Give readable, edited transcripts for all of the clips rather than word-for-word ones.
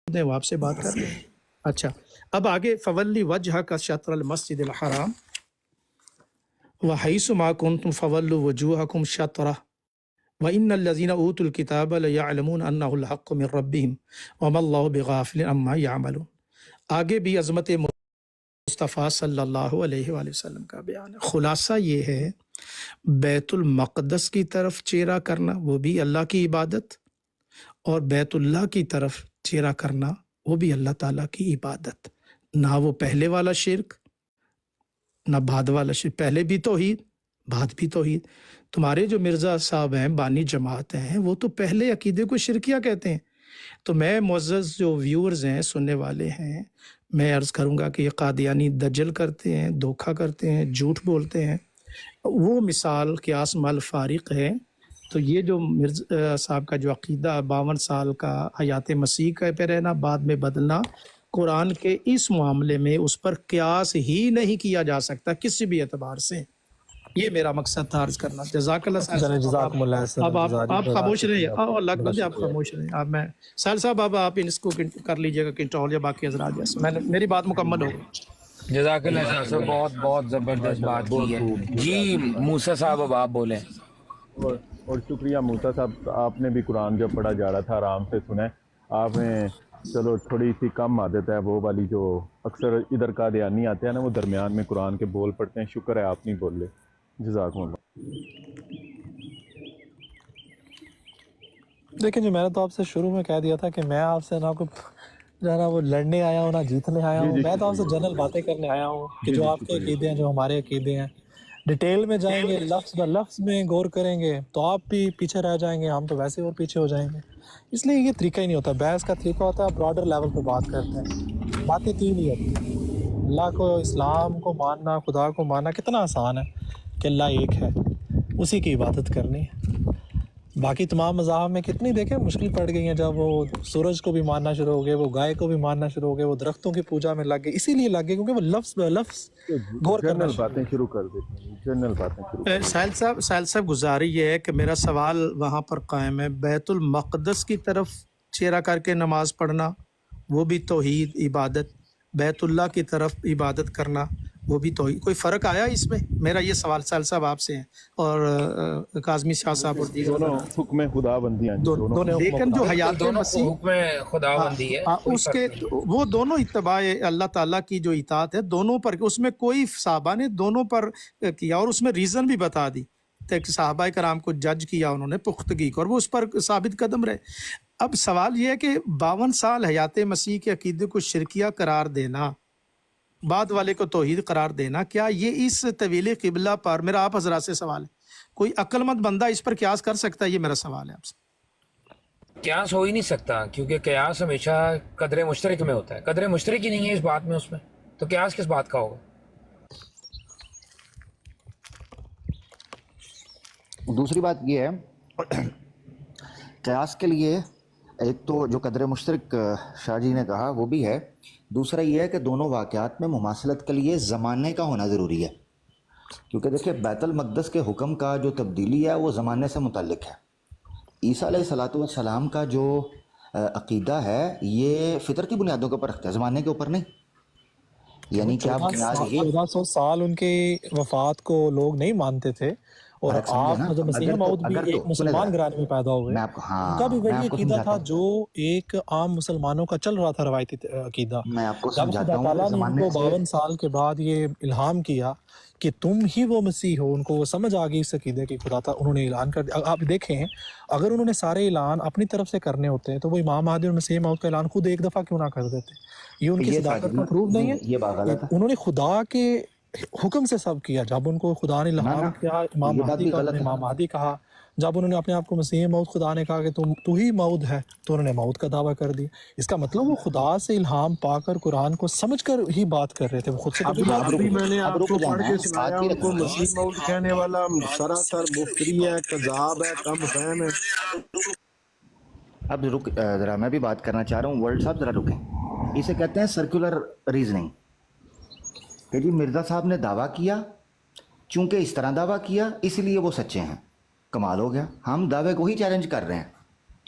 دیں وہ آپ سے بات کر لیں. اچھا اب آگے فولی وجہ کا شطر المسجد الحرام وحیث ما کنتم فولوا وجوہکم شطرہ وَإِنَّ الَّذِينَ أُوتُوا الْكِتَابَ لَيَعْلَمُونَ أَنَّهُ الْحَقُّ مِنْ رَبِّهِمْ وَمَا اللَّهُ بِغَافِلٍ عَمَّا يَعْمَلُونَ. آگے بھی عظمت مصطفیٰ صلی اللہ علیہ وآلہ وسلم کا بیان ہے. خلاصہ یہ ہے بیت المقدس کی طرف چہرہ کرنا وہ بھی اللہ کی عبادت، اور بیت اللہ کی طرف چہرہ کرنا وہ بھی اللہ تعالیٰ کی عبادت. نہ وہ پہلے والا شرک نہ بعد والا شرک، پہلے بھی توحید بعد بھی توحید. تمہارے جو مرزا صاحب ہیں بانی جماعت ہیں وہ تو پہلے عقیدے کو شرکیہ کہتے ہیں. تو میں معزز جو ویورز ہیں سننے والے ہیں میں عرض کروں گا کہ یہ قادیانی دجل کرتے ہیں، دھوکہ کرتے ہیں، جھوٹ بولتے ہیں. وہ مثال قیاس مال فارق ہے. تو یہ جو مرزا صاحب کا جو عقیدہ 52 سال کا حیات مسیح کا پہ رہنا بعد میں بدلنا، قرآن کے اس معاملے میں اس پر قیاس ہی نہیں کیا جا سکتا کسی بھی اعتبار سے. یہ میرا مقصد تھا عرض کرنا. جزاک اللہ ساحل صاحب. جزاکم اللہ خیر. اب آپ خاموش رہیں. اللہ بہت بندے آپ شکریہ. خاموش رہیں. اب میں ساحل صاحب اب آپ اس کو کر لیجئے گا کنٹرول یا باقی حضرات جیسے میں نے میری بات مکمل ہو گئی. جزاک اللہ صاحب بہت بہت زبردست بات کی ہے. جی موسیٰ صاحب اب آپ بولیں. اور شکریہ موسیٰ صاحب، آپ نے بھی قرآن جو پڑھا جا رہا تھا آرام سے سنیں. آپ نے چلو تھوڑی سی کم عادت ہے وہ والی جو اکثر ادھر قادیانی آتے ہیں نا، وہ درمیان میں قرآن کے بول پڑھتے ہیں. شکر ہے آپ نہیں بول لے. جزاکم اللہ. دیکھیں جی، میں نے تو آپ سے شروع میں کہہ دیا تھا کہ میں آپ سے نہ کوئی جو ہے نا وہ لڑنے آیا ہوں نہ جیتنے آیا ہوں. میں تو آپ سے جنرل باتیں کرنے آیا ہوں کہ جو آپ کے عقیدے ہیں جو ہمارے عقیدے ہیں. ڈیٹیل میں جائیں گے، لفظ بہ لفظ میں غور کریں گے تو آپ بھی پیچھے رہ جائیں گے، ہم تو ویسے اور پیچھے ہو جائیں گے. اس لیے یہ طریقہ ہی نہیں ہوتا. بحث کا طریقہ ہوتا ہے براڈر لیول پہ بات کرتے ہیں. باتیں تین ہی ہوتی ہیں. اللہ کو، اسلام کو ماننا، خدا کو ماننا کتنا آسان ہے کہ اللہ ایک ہے، اسی کی عبادت کرنی ہے. باقی تمام مذاہب میں کتنی دیکھیں مشکل پڑ گئی ہیں. جب وہ سورج کو بھی ماننا شروع ہو گئے، وہ گائے کو بھی ماننا شروع ہو گئے، وہ درختوں کی پوجا میں لگ گئے. اسی لیے لگ گئے کیونکہ وہ لفظ بہ لفظ غور کرنا جنرل باتیں شروع کر دیتے ہیں. جنرل باتیں شروع. ساحل صاحب گزاری یہ ہے کہ میرا سوال وہاں پر قائم ہے. بیت المقدس کی طرف چہرہ کر کے نماز پڑھنا وہ بھی توحید عبادت، بیت اللہ کی طرف عبادت کرنا وہ بھی توحید. کوئی فرق آیا اس میں؟ میرا یہ سوال ساحل صاحب آپ سے ہیں اور کاظمی شاہ صاحب اور دیگر دونوں حکم خدا بندیاں دونوں. لیکن جو حیات دونوں مسیح حکم خدا بندی ہے، اس کے وہ دونوں اتباع اللہ تعالیٰ کی جو اطاعت ہے دونوں پر، اس میں کوئی صحابہ نے دونوں پر کیا اور اس میں ریزن بھی بتا دی کہ صحابہ کرام کو جج کیا انہوں نے پختگی کو اور وہ اس پر ثابت قدم رہے. اب سوال یہ ہے کہ 52 سال حیات مسیح کے عقیدے کو شرکیہ قرار دینا، بعد والے کو توحید قرار دینا، کیا یہ اس طویل قبلہ پر، میرا آپ حضرات سے سوال ہے، کوئی عقل مند بندہ اس پر قیاس کر سکتا ہے؟ یہ میرا سوال ہے آپ سے. قیاس ہو ہی نہیں سکتا کیونکہ قیاس ہمیشہ قدر مشترک میں ہوتا ہے. قدر مشترک ہی نہیں ہے اس بات میں، اس میں تو قیاس کس بات کا ہوگا؟ دوسری بات یہ ہے قیاس کے لیے ایک تو جو قدر مشترک شاہ جی نے کہا وہ بھی ہے، دوسرا یہ ہے کہ دونوں واقعات میں مماثلت کے لیے زمانے کا ہونا ضروری ہے. کیونکہ دیکھیں بیت المقدس کے حکم کا جو تبدیلی ہے وہ زمانے سے متعلق ہے. عیسیٰ علیہ السلام کا جو عقیدہ ہے یہ فطرتی بنیادوں کے اوپر رکھتا ہے، زمانے کے اوپر نہیں. یعنی کہ آپ 1400 سال ان کی وفات کو لوگ نہیں مانتے تھے، اور آپ مطلب مسیح موعود بھی ایک مسلمان گھرانے میں پیدا ہوئے، ان کا بھی وہی عقیدہ تھا جو ایک عام مسلمانوں کا چل رہا تھا روایتی عقیدہ. جب خدا تعالیٰ نے ان کو 52 سال کے بعد یہ الہام کیا کہ تم ہی وہ مسیح ہو، ان کو وہ سمجھ آ گئی اس عقیدے کی، خدا تعالیٰ انہوں نے اعلان کر دیا. آپ دیکھیں اگر انہوں نے سارے اعلان اپنی طرف سے کرنے ہوتے ہیں تو وہ امام مہدی اور مسیح موعود کا اعلان خود ایک دفعہ کیوں نہ کر دیتے؟ یہ ان کی صداقت کا پروف نہیں ہے. انہوں نے خدا کے حکم سے سب کیا. جب ان کو خدا نے الہام کیا امام مہدی کہا، جب انہوں نے اپنے آپ کو مسیح موعود خدا نے کہا کہ تو ہی موعود ہے تو انہوں نے موعود کا دعویٰ کر دیا. اس کا مطلب وہ خدا سے الہام پا کر قرآن کو سمجھ کر ہی بات کر رہے تھے، وہ خود سے ابھی میں نے آپ کو پڑھ کے سنایا، ان کو مسیح موعود کہنے والا سراسر مفتری ہے، کذاب ہے، کم فہم ہے. اب رک ذرا، میں بھی بات کرنا چاہ رہا ہوں. ورلڈ صاحب ذرا رکیں. اسے کہتے ہیں سرکولر ریزننگ کہ جی مرزا صاحب نے دعویٰ کیا، چونکہ اس طرح دعویٰ کیا اس لیے وہ سچے ہیں. کمال ہو گیا. ہم دعوے کو ہی چیلنج کر رہے ہیں،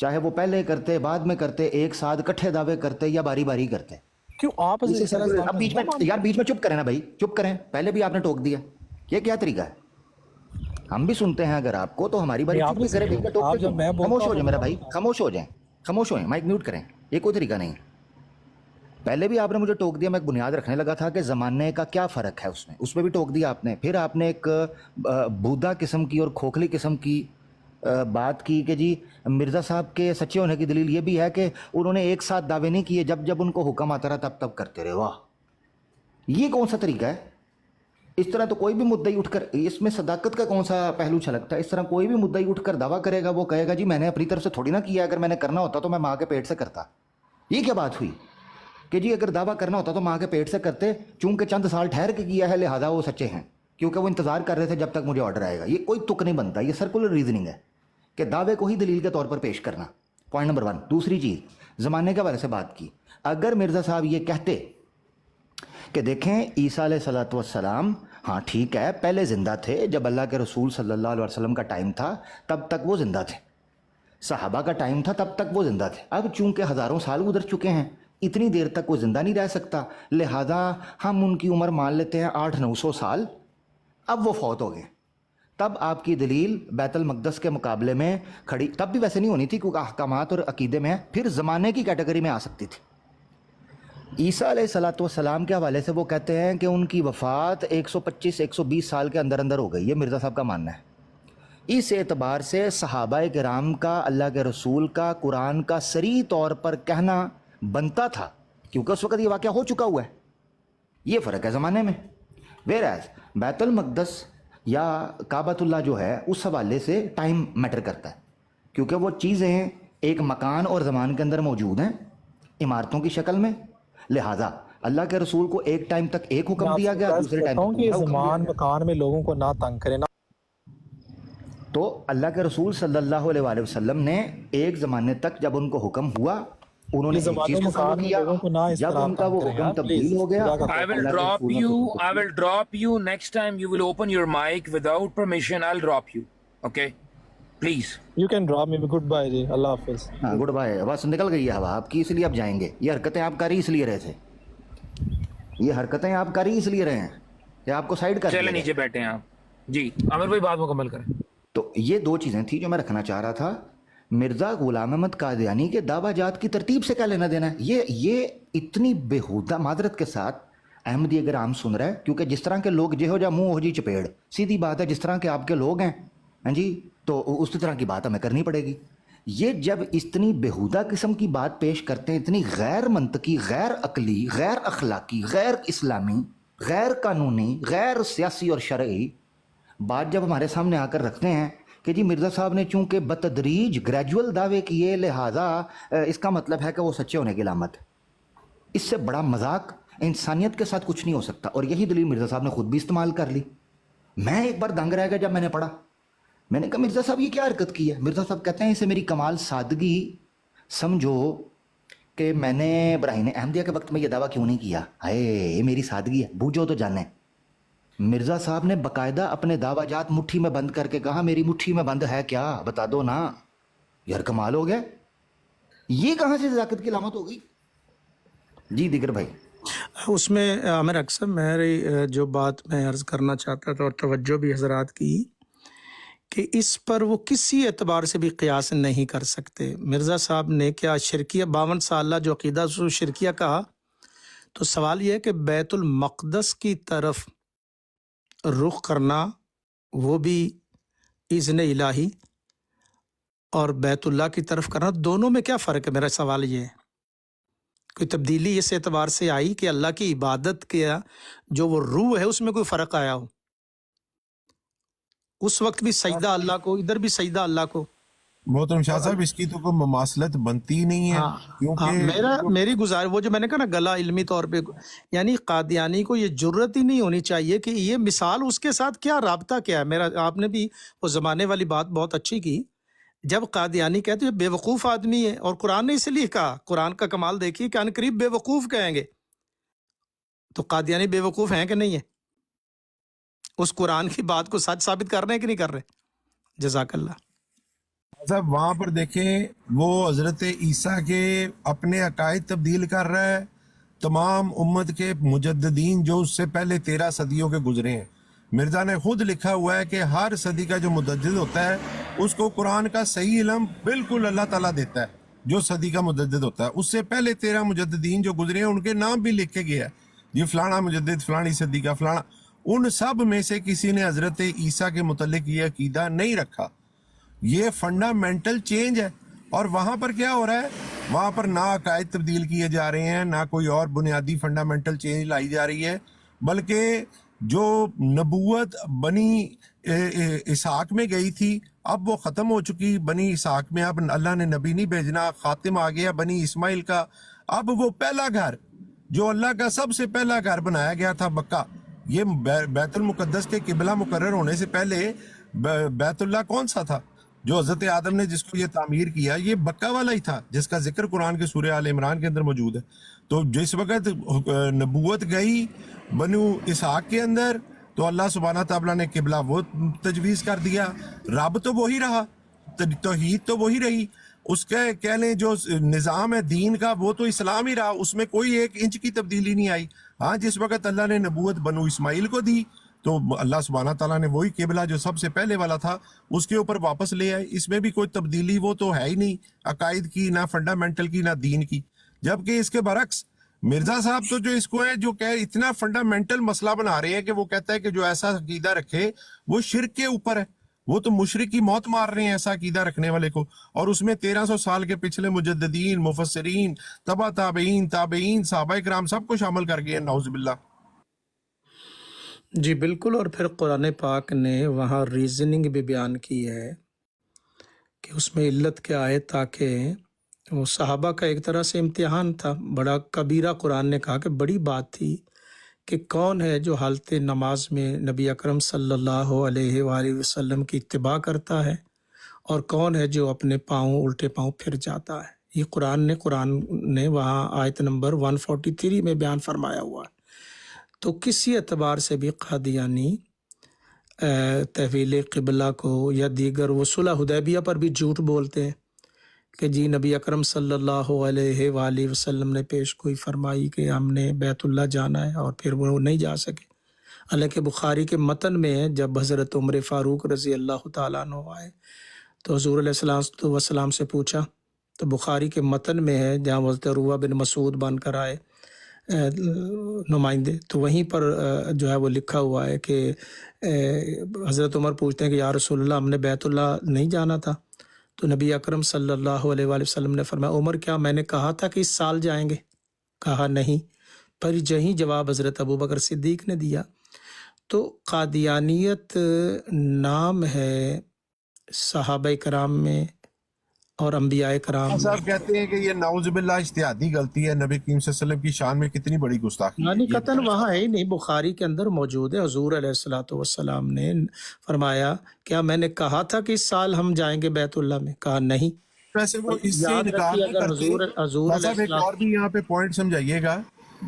چاہے وہ پہلے کرتے بعد میں کرتے ایک ساتھ کٹھے دعوے کرتے یا باری باری کرتے. کیوں آپ اب بیچ میں چپ کریں نا بھائی, چپ کریں. پہلے بھی آپ نے ٹوک دیا, یہ کیا طریقہ ہے؟ ہم بھی سنتے ہیں اگر آپ کو تو ہماری باری چپ بھی کریں. خاموش ہو جائیں میرا بھائی, خاموش ہو جائیں, خاموش ہوئیں, مائک میوٹ کریں. یہ کوئی طریقہ نہیں. پہلے بھی آپ نے مجھے ٹوک دیا, میں ایک بنیاد رکھنے لگا تھا کہ زمانے کا کیا فرق ہے اس میں بھی ٹوک دیا آپ نے. پھر آپ نے ایک بودا قسم کی اور کھوکھلی قسم کی بات کی کہ جی مرزا صاحب کے سچے ہونے کی دلیل یہ بھی ہے کہ انہوں نے ایک ساتھ دعوے نہیں کیے, جب جب ان کو حکم آتا رہا تب کرتے رہے. واہ, یہ کون سا طریقہ ہے؟ اس طرح تو کوئی بھی مدعی اٹھ کر, اس میں صداقت کا کون سا پہلو چھلکتا ہے؟ اس طرح کوئی بھی مدعی اٹھ کر دعویٰ کرے گا, وہ کہے گا جی میں نے اپنی طرف سے تھوڑی نہ کیا, اگر میں نے کرنا ہوتا تو میں ماں کے پیٹ سے کرتا. یہ کیا بات ہوئی کہ جی اگر دعویٰ کرنا ہوتا تو ماں کے پیٹ سے کرتے, چونکہ چند سال ٹھہر کے کیا ہے لہذا وہ سچے ہیں, کیونکہ وہ انتظار کر رہے تھے جب تک مجھے آرڈر آئے گا. یہ کوئی تک نہیں بنتا, یہ سرکولر ریزننگ ہے کہ دعوے کو ہی دلیل کے طور پر پیش کرنا. Point number 1. دوسری چیز, زمانے کے حوالے سے بات کی. اگر مرزا صاحب یہ کہتے کہ دیکھیں عیسیٰ علیہ الصلوۃ والسلام ہاں ٹھیک ہے پہلے زندہ تھے, جب اللہ کے رسول صلی اللہ علیہ وسلم کا ٹائم تھا تب تک وہ زندہ تھے, صحابہ کا ٹائم تھا تب تک وہ زندہ تھے. اب چونکہ ہزاروں سال گزر چکے ہیں, اتنی دیر تک وہ زندہ نہیں رہ سکتا, لہذا ہم ان کی عمر مان لیتے ہیں 800-900 سال. اب وہ فوت ہو گئے. تب آپ کی دلیل بیت المقدس کے مقابلے میں کھڑی, تب بھی ویسے نہیں ہونی تھی کیونکہ احکامات اور عقیدے میں پھر زمانے کی کیٹیگری میں آ سکتی تھی. عیسیٰ علیہ الصلوۃ والسلام کے حوالے سے وہ کہتے ہیں کہ ان کی وفات 125-120 سال کے اندر اندر ہو گئی. یہ مرزا صاحب کا ماننا ہے. اس اعتبار سے صحابہ کرام کا, اللہ کے رسول کا, قرآن کا صریح طور پر کہنا بنتا تھا کیونکہ اس وقت یہ واقعہ ہو چکا ہوا ہے. یہ فرق ہے زمانے میں. ویئر بیت المقدس یا کعبۃ اللہ جو ہے اس حوالے سے ٹائم میٹر کرتا ہے, کیونکہ وہ چیزیں ایک مکان اور زمان کے اندر موجود ہیں عمارتوں کی شکل میں. لہٰذا اللہ کے رسول کو ایک ٹائم تک ایک حکم دیا گیا, دوسرے ٹائم تک زمان مکان میں لوگوں کو نہ تنگ کرے. تو اللہ کے رسول صلی اللہ علیہ وآلہ وسلم نے ایک زمانے تک جب ان کو حکم ہوا انہوں نے ایک چیز کو فالو کیا, جب ان کا وہ حکم تبدیل ہو گیا. I will drop you next time you will open your mic without permission. I'll drop you. Okay? Please. You can drop me. Goodbye جی, اللہ حافظ. ہاں گڈ بائے, بس نکل گئی ہے ہوا آپ کی, اس لیے آپ جائیں گے. یہ حرکتیں آپ کر ہی اس لیے رہے تھے, یہ حرکتیں آپ کر ہی اس لیے رہے ہیں کہ آپ کو سائڈ کر چلے نیچے بیٹھے ہیں آپ. جی عامر بھائی بات مکمل کریں. تو یہ دو چیزیں تھیں جو میں رکھنا چاہ رہا تھا. مرزا غلام احمد قادیانی کے دعویٰ جات کی ترتیب سے کیا لینا دینا ہے؟ یہ اتنی بےہودہ, معذرت کے ساتھ احمدی اگر عام سن رہا ہے, کیونکہ جس طرح کے لوگ جہو جا منہ ہو جی چپیڑ, سیدھی بات ہے, جس طرح کے آپ کے لوگ ہیں ہاں جی تو اس طرح کی بات ہمیں کرنی پڑے گی. یہ جب اتنی بےہودہ قسم کی بات پیش کرتے ہیں, اتنی غیر منطقی, غیر عقلی, غیر اخلاقی, غیر اسلامی, غیر قانونی, غیر سیاسی اور شرعی بات جب ہمارے سامنے آ کر رکھتے ہیں کہ جی مرزا صاحب نے چونکہ بتدریج گریجول دعوے کیے لہٰذا اس کا مطلب ہے کہ وہ سچے ہونے کی علامت. اس سے بڑا مذاق انسانیت کے ساتھ کچھ نہیں ہو سکتا. اور یہی دلیل مرزا صاحب نے خود بھی استعمال کر لی. میں ایک بار دنگ رہ گیا جب میں نے پڑھا, میں نے کہا مرزا صاحب یہ کیا حرکت کی ہے؟ مرزا صاحب کہتے ہیں اسے میری کمال سادگی سمجھو کہ میں نے براہین احمدیہ کے وقت میں یہ دعویٰ کیوں نہیں کیا. یہ میری سادگی ہے, بوجھو تو جانے. مرزا صاحب نے باقاعدہ اپنے دعویٰ جات مٹھی میں بند کر کے کہا میری مٹھی میں بند ہے کیا, بتا دو نا. یار کمال ہو گیا, یہ کہاں سے صداقت کی علامت ہو گئی؟ جی دیگر بھائی. اس میں عامر اکثر میری جو بات میں عرض کرنا چاہتا تھا اور توجہ بھی حضرات کی کہ اس پر وہ کسی اعتبار سے بھی قیاس نہیں کر سکتے. مرزا صاحب نے کیا شرکیہ 52 سالہ جو عقیدہ شرکیہ کہا, تو سوال یہ ہے کہ بیت المقدس کی طرف رخ کرنا وہ بھی اذن الہی اور بیت اللہ کی طرف کرنا, دونوں میں کیا فرق ہے؟ میرا سوال یہ ہے, کوئی تبدیلی اس اعتبار سے آئی کہ اللہ کی عبادت کا جو وہ روح ہے اس میں کوئی فرق آیا ہو؟ اس وقت بھی سجدہ اللہ کو, ادھر بھی سجدہ اللہ کو. محترم شاہ صاحب اس کی تو کوئی مماثلت بنتی نہیں ہے. میری گزارش وہ جو میں نے کہا نا گلا علمی طور پہ, یعنی قادیانی کو یہ جرت ہی نہیں ہونی چاہیے کہ یہ مثال اس کے ساتھ کیا رابطہ کیا ہے. میرا آپ نے بھی وہ زمانے والی بات بہت اچھی کی, جب قادیانی کہتے ہیں بے وقوف آدمی ہے, اور قرآن نے اس لیے کہا, قرآن کا کمال دیکھیے کہ ان قریب بے وقوف کہیں گے, تو قادیانی بے وقوف ہیں کہ نہیں ہے؟ اس قرآن کی بات کو سچ ثابت کر رہے ہیں کہ نہیں کر رہے؟ جزاک اللہ. صاحب وہاں پر دیکھیں وہ حضرت عیسیٰ کے اپنے عقائد تبدیل کر رہا ہے، تمام امت کے مجددین جو اس سے پہلے 13 صدیوں کے گزرے ہیں، مرزا نے خود لکھا ہوا ہے کہ ہر صدی کا جو مجدد ہوتا ہے اس کو قرآن کا صحیح علم بالکل اللہ تعالیٰ دیتا ہے، جو صدی کا مجدد ہوتا ہے۔ اس سے پہلے 13 مجددین جو گزرے ہیں ان کے نام بھی لکھ کے گیا ہے، یہ فلانا مجدد فلانی صدی کا فلانا، ان سب میں سے کسی نے حضرت عیسیٰ کے متعلق یہ عقیدہ نہیں رکھا۔ یہ فنڈامنٹل چینج ہے۔ اور وہاں پر کیا ہو رہا ہے؟ وہاں پر نہ عقائد تبدیل کیے جا رہے ہیں، نہ کوئی اور بنیادی فنڈامنٹل چینج لائی جا رہی ہے، بلکہ جو نبوت بنی اسحاق میں گئی تھی اب وہ ختم ہو چکی۔ بنی اسحاق میں اب اللہ نے نبی نہیں بھیجنا، خاتم آ گیا بنی اسماعیل کا۔ اب وہ پہلا گھر جو اللہ کا سب سے پہلا گھر بنایا گیا تھا مکہ، یہ بیت المقدس کے قبلہ مقرر ہونے سے پہلے بیت اللہ کون سا تھا؟ جو حضرت آدم نے جس کو یہ تعمیر کیا یہ مکہ والا ہی تھا، جس کا ذکر قرآن کے سورہ آل عمران کے اندر موجود ہے۔ تو جس وقت نبوت گئی بنو اسحاق کے اندر تو اللہ سبحانہ تعالیٰ نے قبلہ وہ تجویز کر دیا، رب تو وہی رہا، توحید تو وہی رہی، اس کے کہہ لیں جو نظام ہے دین کا وہ تو اسلام ہی رہا، اس میں کوئی 1 انچ کی تبدیلی نہیں آئی۔ ہاں جس وقت اللہ نے نبوت بنو اسماعیل کو دی تو اللہ سبحانہ تعالیٰ نے وہی قبلہ جو سب سے پہلے والا تھا اس کے اوپر واپس لے آئے۔ اس میں بھی کوئی تبدیلی وہ تو ہے ہی نہیں، عقائد کی، نہ فنڈامنٹل کی، نہ دین کی۔ جبکہ اس کے برعکس مرزا صاحب تو جو اس کو ہے جو کہ اتنا فنڈامنٹل مسئلہ بنا رہے ہیں کہ وہ کہتا ہے کہ جو ایسا عقیدہ رکھے وہ شرک کے اوپر ہے، وہ تو مشرک کی موت مار رہے ہیں ایسا عقیدہ رکھنے والے کو۔ اور اس میں 1300 سال کے پچھلے مجددین، مفسرین، تبع تابعین، صحابہ کرام سب کو شامل کر گئے، نعوذ باللہ۔ جی بالکل۔ اور پھر قرآن پاک نے وہاں ریزننگ بھی بیان کی ہے کہ اس میں علت کیا ہے، تاکہ وہ صحابہ کا ایک طرح سے امتحان تھا، بڑا کبیرہ۔ قرآن نے کہا کہ بڑی بات تھی کہ کون ہے جو حالت نماز میں نبی اکرم صلی اللہ علیہ وآلہ وسلم کی اتباع کرتا ہے اور کون ہے جو اپنے پاؤں الٹے پاؤں پھر جاتا ہے۔ یہ قرآن نے وہاں آیت نمبر 143 میں بیان فرمایا ہوا ہے۔ تو کسی اعتبار سے بھی قادیانی تحویل قبلہ کو یا دیگر وہ صلح حدیبیہ پر بھی جھوٹ بولتے ہیں کہ جی نبی اکرم صلی اللہ علیہ وآلہ وسلم نے پیش گوئی فرمائی کہ ہم نے بیت اللہ جانا ہے اور پھر وہ نہیں جا سکے۔ حالانکہ بخاری کے متن میں ہے جب حضرت عمر فاروق رضی اللہ تعالیٰ عنہ آئے تو حضور علیہ السلام سے پوچھا، تو بخاری کے متن میں ہے جہاں حضرت عروہ بن مسعود بن کر آئے نمائندے، تو وہیں پر جو ہے وہ لکھا ہوا ہے کہ حضرت عمر پوچھتے ہیں کہ یا رسول اللہ ہم نے بیت اللہ نہیں جانا تھا، تو نبی اکرم صلی اللہ علیہ وآلہ وسلم نے فرمایا عمر کیا میں نے کہا تھا کہ اس سال جائیں گے؟ کہا نہیں۔ پر یہی جواب حضرت ابوبکر صدیق نے دیا۔ تو قادیانیت نام ہے صحابہ کرام میں اور انبیاء کرام صاحب کہتے ہیں کہ یہ نعوذ باللہ اجتہادی غلطی ہے، نبی کریم صلی اللہ علیہ وسلم کی شان میں کتنی بڑی گستاخی ہے۔ یعنی قطن وہاں ہے ہی نہیں، بخاری کے اندر موجود ہے۔ حضور علیہ السلام نے فرمایا کیا میں نے کہا تھا کہ اس سال ہم جائیں گے بیت اللہ میں؟ کہا نہیں۔ ویسے وہ اس سے انکار نہیں کرتے۔ صاحب ایک اور بھی یہاں پہ پوائنٹ سمجھائیے گا،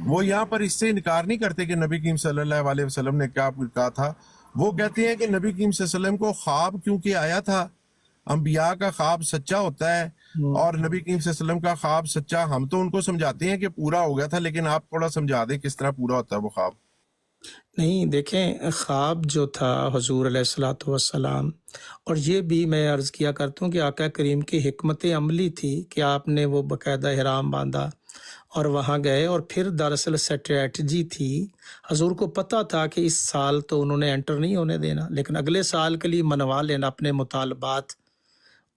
وہ یہاں پر اس سے انکار نہیں کرتے کہ نبی کریم صلی اللہ علیہ وسلم نے کیا کہا تھا۔ وہ کہتے ہیں کہ نبی کریم صلی اللہ علیہ وسلم کو خواب کیونکہ آیا تھا، انبیاء کا خواب سچا ہوتا ہے اور نبی کریم صلی اللہ علیہ وسلم کا خواب سچا، ہم تو ان کو سمجھاتے ہیں کہ پورا ہو گیا تھا، لیکن آپ تھوڑا سمجھا دیں کس طرح پورا ہوتا ہے وہ خواب۔ نہیں دیکھیں، خواب جو تھا حضور علیہ السلام، اور یہ بھی میں عرض کیا کرتا ہوں کہ آقا کریم کی حکمت عملی تھی کہ آپ نے وہ باقاعدہ احرام باندھا اور وہاں گئے، اور پھر دراصل اسٹریٹجی تھی، حضور کو پتہ تھا کہ اس سال تو انہوں نے انٹر نہیں ہونے دینا، لیکن اگلے سال کے لیے منوا لینا اپنے مطالبات۔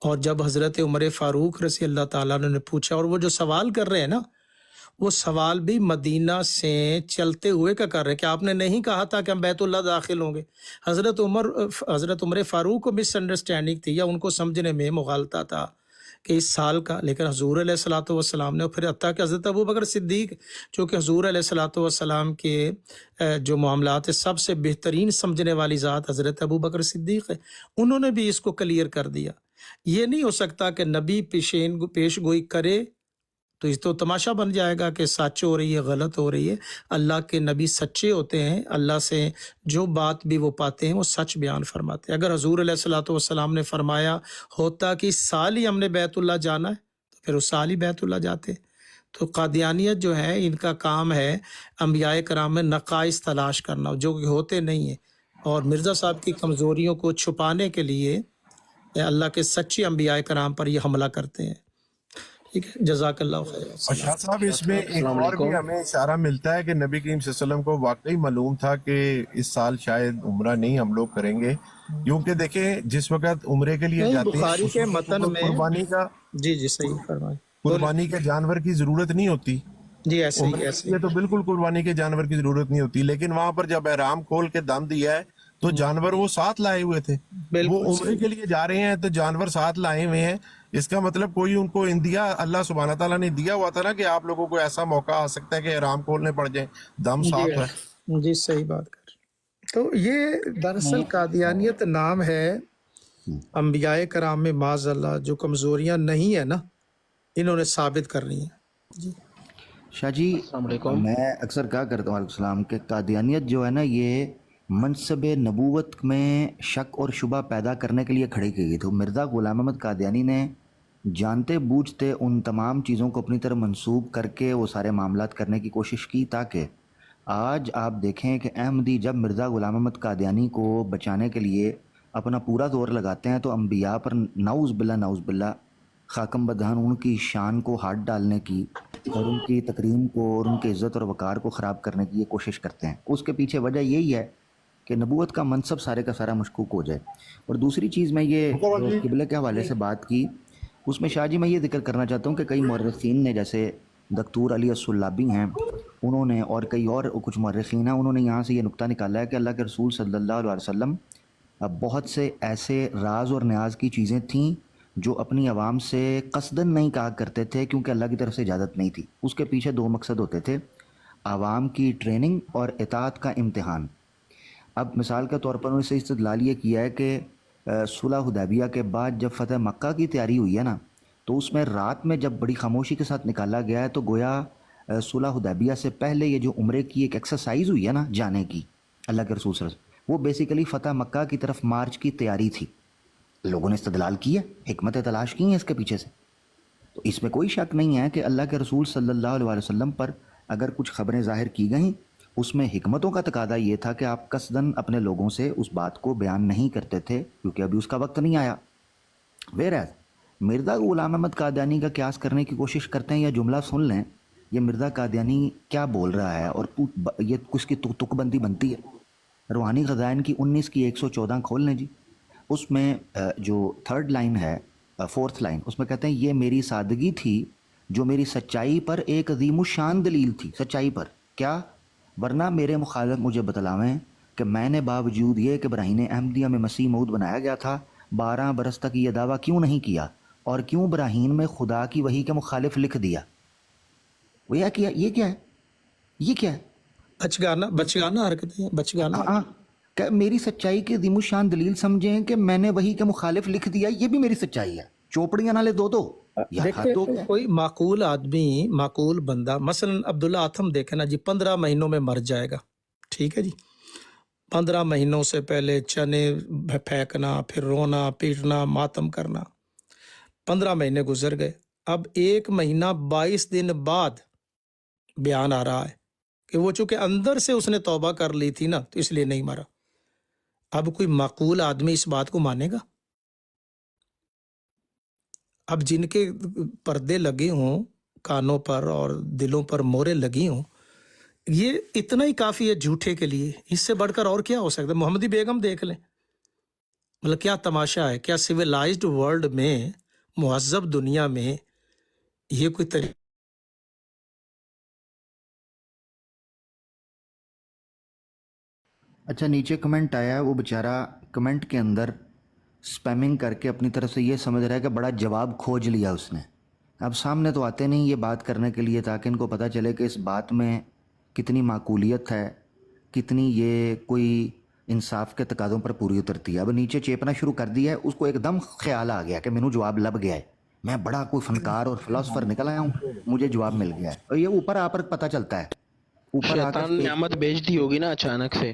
اور جب حضرت عمر فاروق رضی اللہ تعالیٰ نے پوچھا، اور وہ جو سوال کر رہے ہیں نا، وہ سوال بھی مدینہ سے چلتے ہوئے کا کر رہے ہیں کہ آپ نے نہیں کہا تھا کہ ہم بیت اللہ داخل ہوں گے۔ حضرت عمر فاروق کو مس انڈرسٹینڈنگ تھی یا ان کو سمجھنے میں مغالطہ تھا کہ اس سال کا، لیکن حضور علیہ السلام نے، پھر حتیٰ کہ حضرت ابوبکر صدیق جو کہ حضور علیہ السلام کے جو معاملات سب سے بہترین سمجھنے والی ذات حضرت ابوبکر صدیق ہے، انہوں نے بھی اس کو کلیئر کر دیا۔ یہ نہیں ہو سکتا کہ نبی پیش گوئی کرے تو اس تو تماشا بن جائے گا کہ سچ ہو رہی ہے غلط ہو رہی ہے. اللہ کے نبی سچے ہوتے ہیں، اللہ سے جو بات بھی وہ پاتے ہیں وہ سچ بیان فرماتے ہیں. اگر حضور علیہ الصلوۃ والسلام نے فرمایا ہوتا کہ سال ہی ہم نے بیت اللہ جانا ہے تو پھر اس سال ہی بیت اللہ جاتے. تو قادیانیت جو ہے ان کا کام ہے انبیاء کرام میں نقائص تلاش کرنا جو کہ ہوتے نہیں ہیں، اور مرزا صاحب کی کمزوریوں کو چھپانے کے لیے اللہ کے سچے انبیاء کرام پر یہ حملہ کرتے ہیں. ٹھیک ہے، جزاک اللہ خیر. اور شاہ صاحب اس میں ایک اور بھی ہمیں اشارہ ملتا ہے کہ نبی کریم صلی اللہ علیہ وسلم کو واقعی معلوم تھا کہ اس سال شاید عمرہ نہیں ہم لوگ کریں گے، کیونکہ دیکھیں جس وقت عمرے کے لیے نہیں، جاتے ہیں بخاری کے متن میں قربانی کا جی صحیح فرمائیں. قربانی کے جانور کی ضرورت نہیں ہوتی. جی ایسے عمرے ہی کے ایسے لیے تو بالکل قربانی کے جانور کی ضرورت نہیں ہوتی، لیکن وہاں پر جب احرام کھول کے دم دیا ہے تو جانور وہ ساتھ لائے ہوئے تھے. وہ عمرے کے لیے جا رہے ہیں تو جانور ساتھ لائے ہوئے ہیں. اس کا مطلب کوئی ان کو اندیا اللہ سبحانہ تعالیٰ نے دیا ہوا تھا نا کہ آپ لوگوں کو ایسا موقع آ سکتا ہے کہ احرام کھولنے پڑ جائیں، دم ساتھ ہے. جی صحیح بات کر. تو یہ دراصل قادیانیت نام ہے انبیاء کرام میں معاذ اللہ جو کمزوریاں نہیں ہیں نا انہوں نے ثابت کرنی ہیں. جی شاہ جی میں اکثر کہا کرتا ہوں علیہ السلام کہ قادیانیت جو ہے نا یہ منصب نبوت میں شک اور شبہ پیدا کرنے کے لیے کھڑی کی گئی تھی. مرزا غلام احمد قادیانی نے جانتے بوجھتے ان تمام چیزوں کو اپنی طرف منسوب کر کے وہ سارے معاملات کرنے کی کوشش کی تاکہ آج آپ دیکھیں کہ احمدی جب مرزا غلام احمد قادیانی کو بچانے کے لیے اپنا پورا زور لگاتے ہیں تو انبیاء پر نعوذ باللہ خاکم بدہن ان کی شان کو ہاتھ ڈالنے کی اور ان کی تکریم کو اور ان کی عزت اور وقار کو خراب کرنے کی یہ کوشش کرتے ہیں. اس کے پیچھے وجہ یہی ہے کہ نبوت کا منصب سارے کا سارا مشکوک ہو جائے. اور دوسری چیز میں یہ قبلہ کے حوالے سے بات کی، اس میں شاہ جی میں یہ ذکر کرنا چاہتا ہوں کہ کئی مورخین نے جیسے دکتور علی السلابی ہیں انہوں نے اور کئی اور کچھ مورخین ہیں انہوں نے یہاں سے یہ نقطہ نکالا ہے کہ اللہ کے رسول صلی اللہ علیہ وسلم بہت سے ایسے راز اور نیاز کی چیزیں تھیں جو اپنی عوام سے قصداً نہیں کہا کرتے تھے کیونکہ اللہ کی طرف سے اجازت نہیں تھی. اس کے پیچھے دو مقصد ہوتے تھے، عوام کی ٹریننگ اور اطاعت کا امتحان. اب مثال کے طور پر انہوں نے سے استدلال یہ کیا ہے کہ صلح حدیبیہ کے بعد جب فتح مکہ کی تیاری ہوئی ہے نا تو اس میں رات میں جب بڑی خاموشی کے ساتھ نکالا گیا ہے تو گویا صلح حدیبیہ سے پہلے یہ جو عمرے کی ایک ایکسرسائز ہوئی ہے نا جانے کی اللہ کے رسول صلی اللہ علیہ وسلم، وہ بیسیکلی فتح مکہ کی طرف مارچ کی تیاری تھی. لوگوں نے استدلال کی ہے، حکمت تلاش کی ہیں اس کے پیچھے سے. تو اس میں کوئی شک نہیں ہے کہ اللہ کے رسول صلی اللہ علیہ وسلم پر اگر کچھ خبریں ظاہر کی گئیں اس میں حکمتوں کا تقاضا یہ تھا کہ آپ قصداً اپنے لوگوں سے اس بات کو بیان نہیں کرتے تھے کیونکہ ابھی اس کا وقت نہیں آیا. ویرز مرزا غلام احمد قادیانی کا قیاس کرنے کی کوشش کرتے ہیں. یا جملہ سن لیں یہ مرزا قادیانی کیا بول رہا ہے اور یہ کس کی تک بندی بنتی ہے. روحانی خزائن کی 19 کی 114 کھول لیں جی. اس میں جو تھرڈ لائن ہے، فورتھ لائن، اس میں کہتے ہیں یہ میری سادگی تھی جو میری سچائی پر ایک عظیم الشان دلیل تھی. سچائی پر کیا؟ ورنہ میرے مخالف مجھے بتلاویں کہ میں نے باوجود یہ کہ براہین احمدیہ میں مسیح موعود بنایا گیا تھا 12 برس تک یہ دعویٰ کیوں نہیں کیا اور کیوں براہین میں خدا کی وحی کے مخالف لکھ دیا. وہ یہ کیا؟ یہ کیا ہے؟ یہ کیا ہے؟ بچگانہ حرکتیں، بچگانہ. ہاں کہ میری سچائی کی عظیم الشان دلیل سمجھیں کہ میں نے وحی کے مخالف لکھ دیا، یہ بھی میری سچائی ہے. چوپڑیاں نہ لے دو. دیکھیں کوئی معقول آدمی، معقول بندہ، مثلا عبداللہ آتم دیکھیں نا جی 15 مہینوں میں مر جائے گا. ٹھیک ہے جی، 15 مہینوں سے پہلے چنے پھینکنا، پھر رونا پیٹنا ماتم کرنا. 15 مہینے گزر گئے. اب 1 مہینہ 22 دن بعد بیان آ رہا ہے کہ وہ چونکہ اندر سے اس نے توبہ کر لی تھی نا تو اس لیے نہیں مرا. اب کوئی معقول آدمی اس بات کو مانے گا؟ اب جن کے پردے لگے ہوں کانوں پر اور دلوں پر مورے لگی ہوں، یہ اتنا ہی کافی ہے جھوٹے کے لیے. اس سے بڑھ کر اور کیا ہو سکتا ہے؟ محمدی بیگم دیکھ لیں، مطلب کیا تماشا ہے. کیا سویلائزڈ ورلڈ میں، مہذب دنیا میں یہ کوئی طریقہ؟ اچھا نیچے کمنٹ آیا ہے، وہ بیچارہ کمنٹ کے اندر سپیمنگ کر کے اپنی طرف سے یہ سمجھ رہا ہے کہ بڑا جواب کھوج لیا اس نے. اب سامنے تو آتے نہیں یہ بات کرنے کے لیے تاکہ ان کو پتہ چلے کہ اس بات میں کتنی معقولیت ہے، کتنی یہ کوئی انصاف کے تقاضوں پر پوری اترتی ہے. اب نیچے چیپنا شروع کر دیا ہے، اس کو ایک دم خیال آ گیا کہ مینوں جواب لب گیا ہے. میں بڑا کوئی فنکار اور فلاسفر نکل آیا ہوں، مجھے جواب مل گیا ہے. اور یہ اوپر آ پر پتہ چلتا ہے، اوپر آ شیطان کر نعمت بیچ دی ہوگی نا اچانک سے.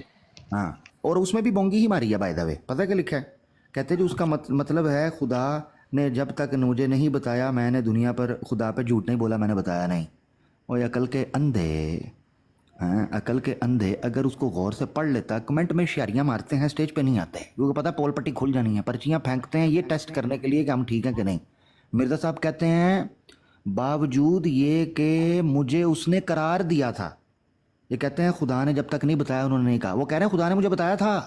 ہاں. اور اس میں بھی بونگی ہی ماری ہے بائی دا وے. پتہ کیا لکھا ہے؟ کہتے جو اس کا مطلب ہے خدا نے جب تک مجھے نہیں بتایا میں نے دنیا پر خدا پہ جھوٹ نہیں بولا، میں نے بتایا نہیں. اور عقل کے اندھے، ہاں عقل کے اندھے اگر اس کو غور سے پڑھ لیتا. کمنٹ میں شیاریاں مارتے ہیں، اسٹیج پہ نہیں آتے کیونکہ پتہ پول پٹی کھل جانی ہے. پرچیاں پھینکتے ہیں یہ ٹیسٹ کرنے کے لیے کہ ہم ٹھیک ہیں کہ نہیں. مرزا صاحب کہتے ہیں باوجود یہ کہ مجھے اس نے قرار دیا تھا، یہ کہتے ہیں خدا نے جب تک نہیں بتایا انہوں نے نہیں کہا. وہ کہہ رہے ہیں خدا نے مجھے بتایا تھا.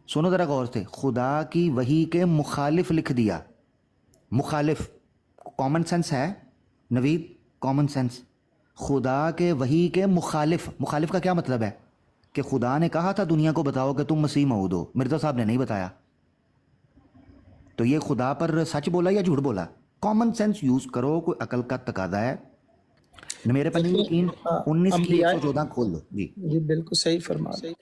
سنو ذرا غور سے، خدا کی وحی کے مخالف لکھ دیا. مخالف کامن سینس ہے نوید، کامن سینس. خدا کے وحی کے مخالف، مخالف کا کیا مطلب ہے؟ کہ خدا نے کہا تھا دنیا کو بتاؤ کہ تم مسیح موعود ہو، مرزا صاحب نے نہیں بتایا. تو یہ خدا پر سچ بولا یا جھوٹ بولا؟ کامن سینس یوز کرو، کوئی عقل کا تقاضا ہے. میرے پاس یقین 19 کی 114 کھول دو. جی جی بالکل صحیح فرما رہے ہیں.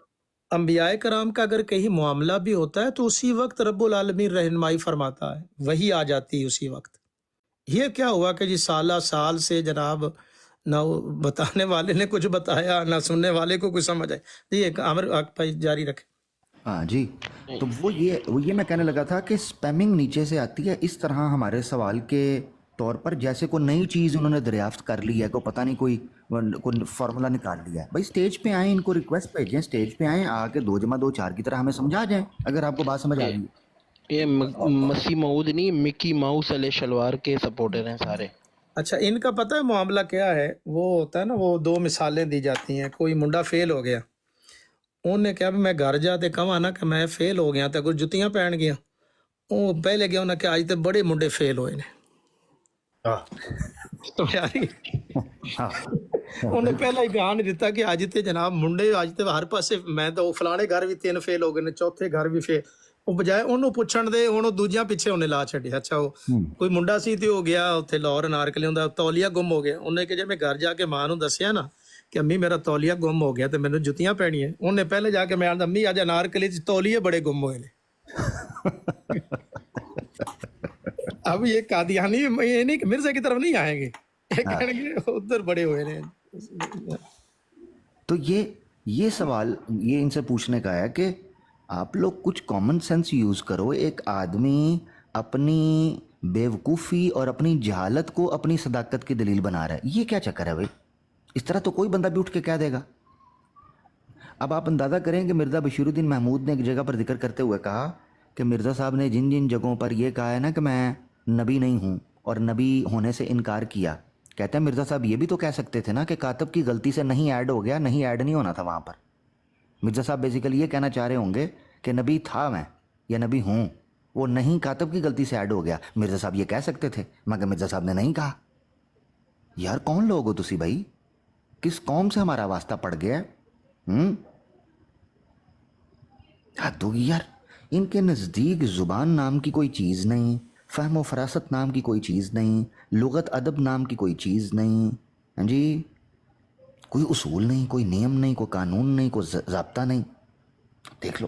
انبیاء کرام کا اگر کہیں معاملہ بھی ہوتا ہے تو اسی وقت رب العالمین رہنمائی فرماتا ہے، وہی آ جاتی ہے اسی وقت. یہ کیا ہوا کہ جی سالہ سال سے جناب نہ بتانے والے نے کچھ بتایا نہ سننے والے کو کچھ سمجھ آئے. جی ایک عامر بھائی جاری رکھے. ہاں جی. تو وہ یہ میں کہنے لگا تھا کہ سپیمنگ نیچے سے آتی ہے اس طرح ہمارے سوال کے طور پر، جیسے کوئی نئی چیز انہوں نے دریافت کر لی ہے، کوئی پتہ نہیں کوئی فارمولا نکال لیا ہے. بھائی سٹیج پہ آئیں، ان کو ریکویسٹ بھیجیں، سٹیج پہ آئیں، آ کے 2 × 2 = 4 کی طرح ہمیں سمجھا جائیں اگر آپ کو بات سمجھ آ رہی ہے. یہ مسیح موعود نہیں، مکی ماؤس علیہ شلوار کے سپورٹر ہیں سارے. اچھا ان کا پتہ ہے معاملہ کیا ہے؟ وہ ہوتا ہے نا، وہ 2 مثالیں دی جاتی ہیں. کوئی منڈا فیل ہو گیا، انہوں نے کہا میں گھر جاتے کہا نا کہ میں فیل ہو گیا تو کچھ جتیاں پہن گیا. وہ پہلے گیا انہیں کہ آج تے بڑے منڈے فیل ہوئے نے. تو یاری انہیں پہلا ہی بیان دیتا کہ آج تے جناب منڈے آج تے ہر پاسے، میں تو فلانے گھر بھی 3 فیل ہو گئے نے، چوتھے گھر بھی فیل. وہ بجائے انہوں پوچھن دے انہوں دوجیاں پیچھے انہیں لا چھڑیا. اچھا وہ کوئی منڈا سی تے ہو گیا اتنے لاہور انارکلی ہوندا، تولیہ گم ہو گیا. انہیں کہ جب میں گھر جا کے ماں نوں دسیا نا کہ امی میرا تولیہ گم ہو گیا تو میں نے جتیاں پہنی ہیں، انہیں پہلے جا کے میں آندا امی آج انارکلی تولیے بڑے گم ہوئے نے. اب یہ قادیانی یہ نہیں کہ مرزا کی طرف نہیں آئیں گے، کہیں گے ادھر بڑے ہوئے نے. تو یہ سوال یہ ان سے پوچھنے کا ہے کہ آپ لوگ کچھ کامن سینس یوز کرو. ایک آدمی اپنی بیوقوفی اور اپنی جہالت کو اپنی صداقت کی دلیل بنا رہا ہے. یہ کیا چکر ہے بھائی؟ اس طرح تو کوئی بندہ بھی اٹھ کے کہہ دے گا. اب آپ اندازہ کریں کہ مرزا بشیر الدین محمود نے ایک جگہ پر ذکر کرتے ہوئے کہا کہ مرزا صاحب نے جن جن جگہوں پر یہ کہا ہے نا کہ میں نبی نہیں ہوں اور نبی ہونے سے انکار کیا، کہتے ہیں مرزا صاحب یہ بھی تو کہہ سکتے تھے نا کہ کاتب کی غلطی سے نہیں ایڈ ہو گیا، نہیں ایڈ نہیں ہونا تھا وہاں پر. مرزا صاحب بیسیکلی یہ کہنا چاہ رہے ہوں گے کہ نبی تھا میں یا نبی ہوں، وہ نہیں کاتب کی غلطی سے ایڈ ہو گیا. مرزا صاحب یہ کہہ سکتے تھے مگر مرزا صاحب نے نہیں کہا. یار کون لوگ ہو تسی بھائی؟ کس قوم سے ہمارا واسطہ پڑ گیا ہے؟ حد ہوگی یار. ان کے نزدیک زبان نام کی کوئی چیز نہیں، فہم و فراست نام کی کوئی چیز نہیں، لغت ادب نام کی کوئی چیز نہیں. ہاں جی، کوئی اصول نہیں، کوئی نیم نہیں، کوئی قانون نہیں، کوئی ضابطہ نہیں. دیکھ لو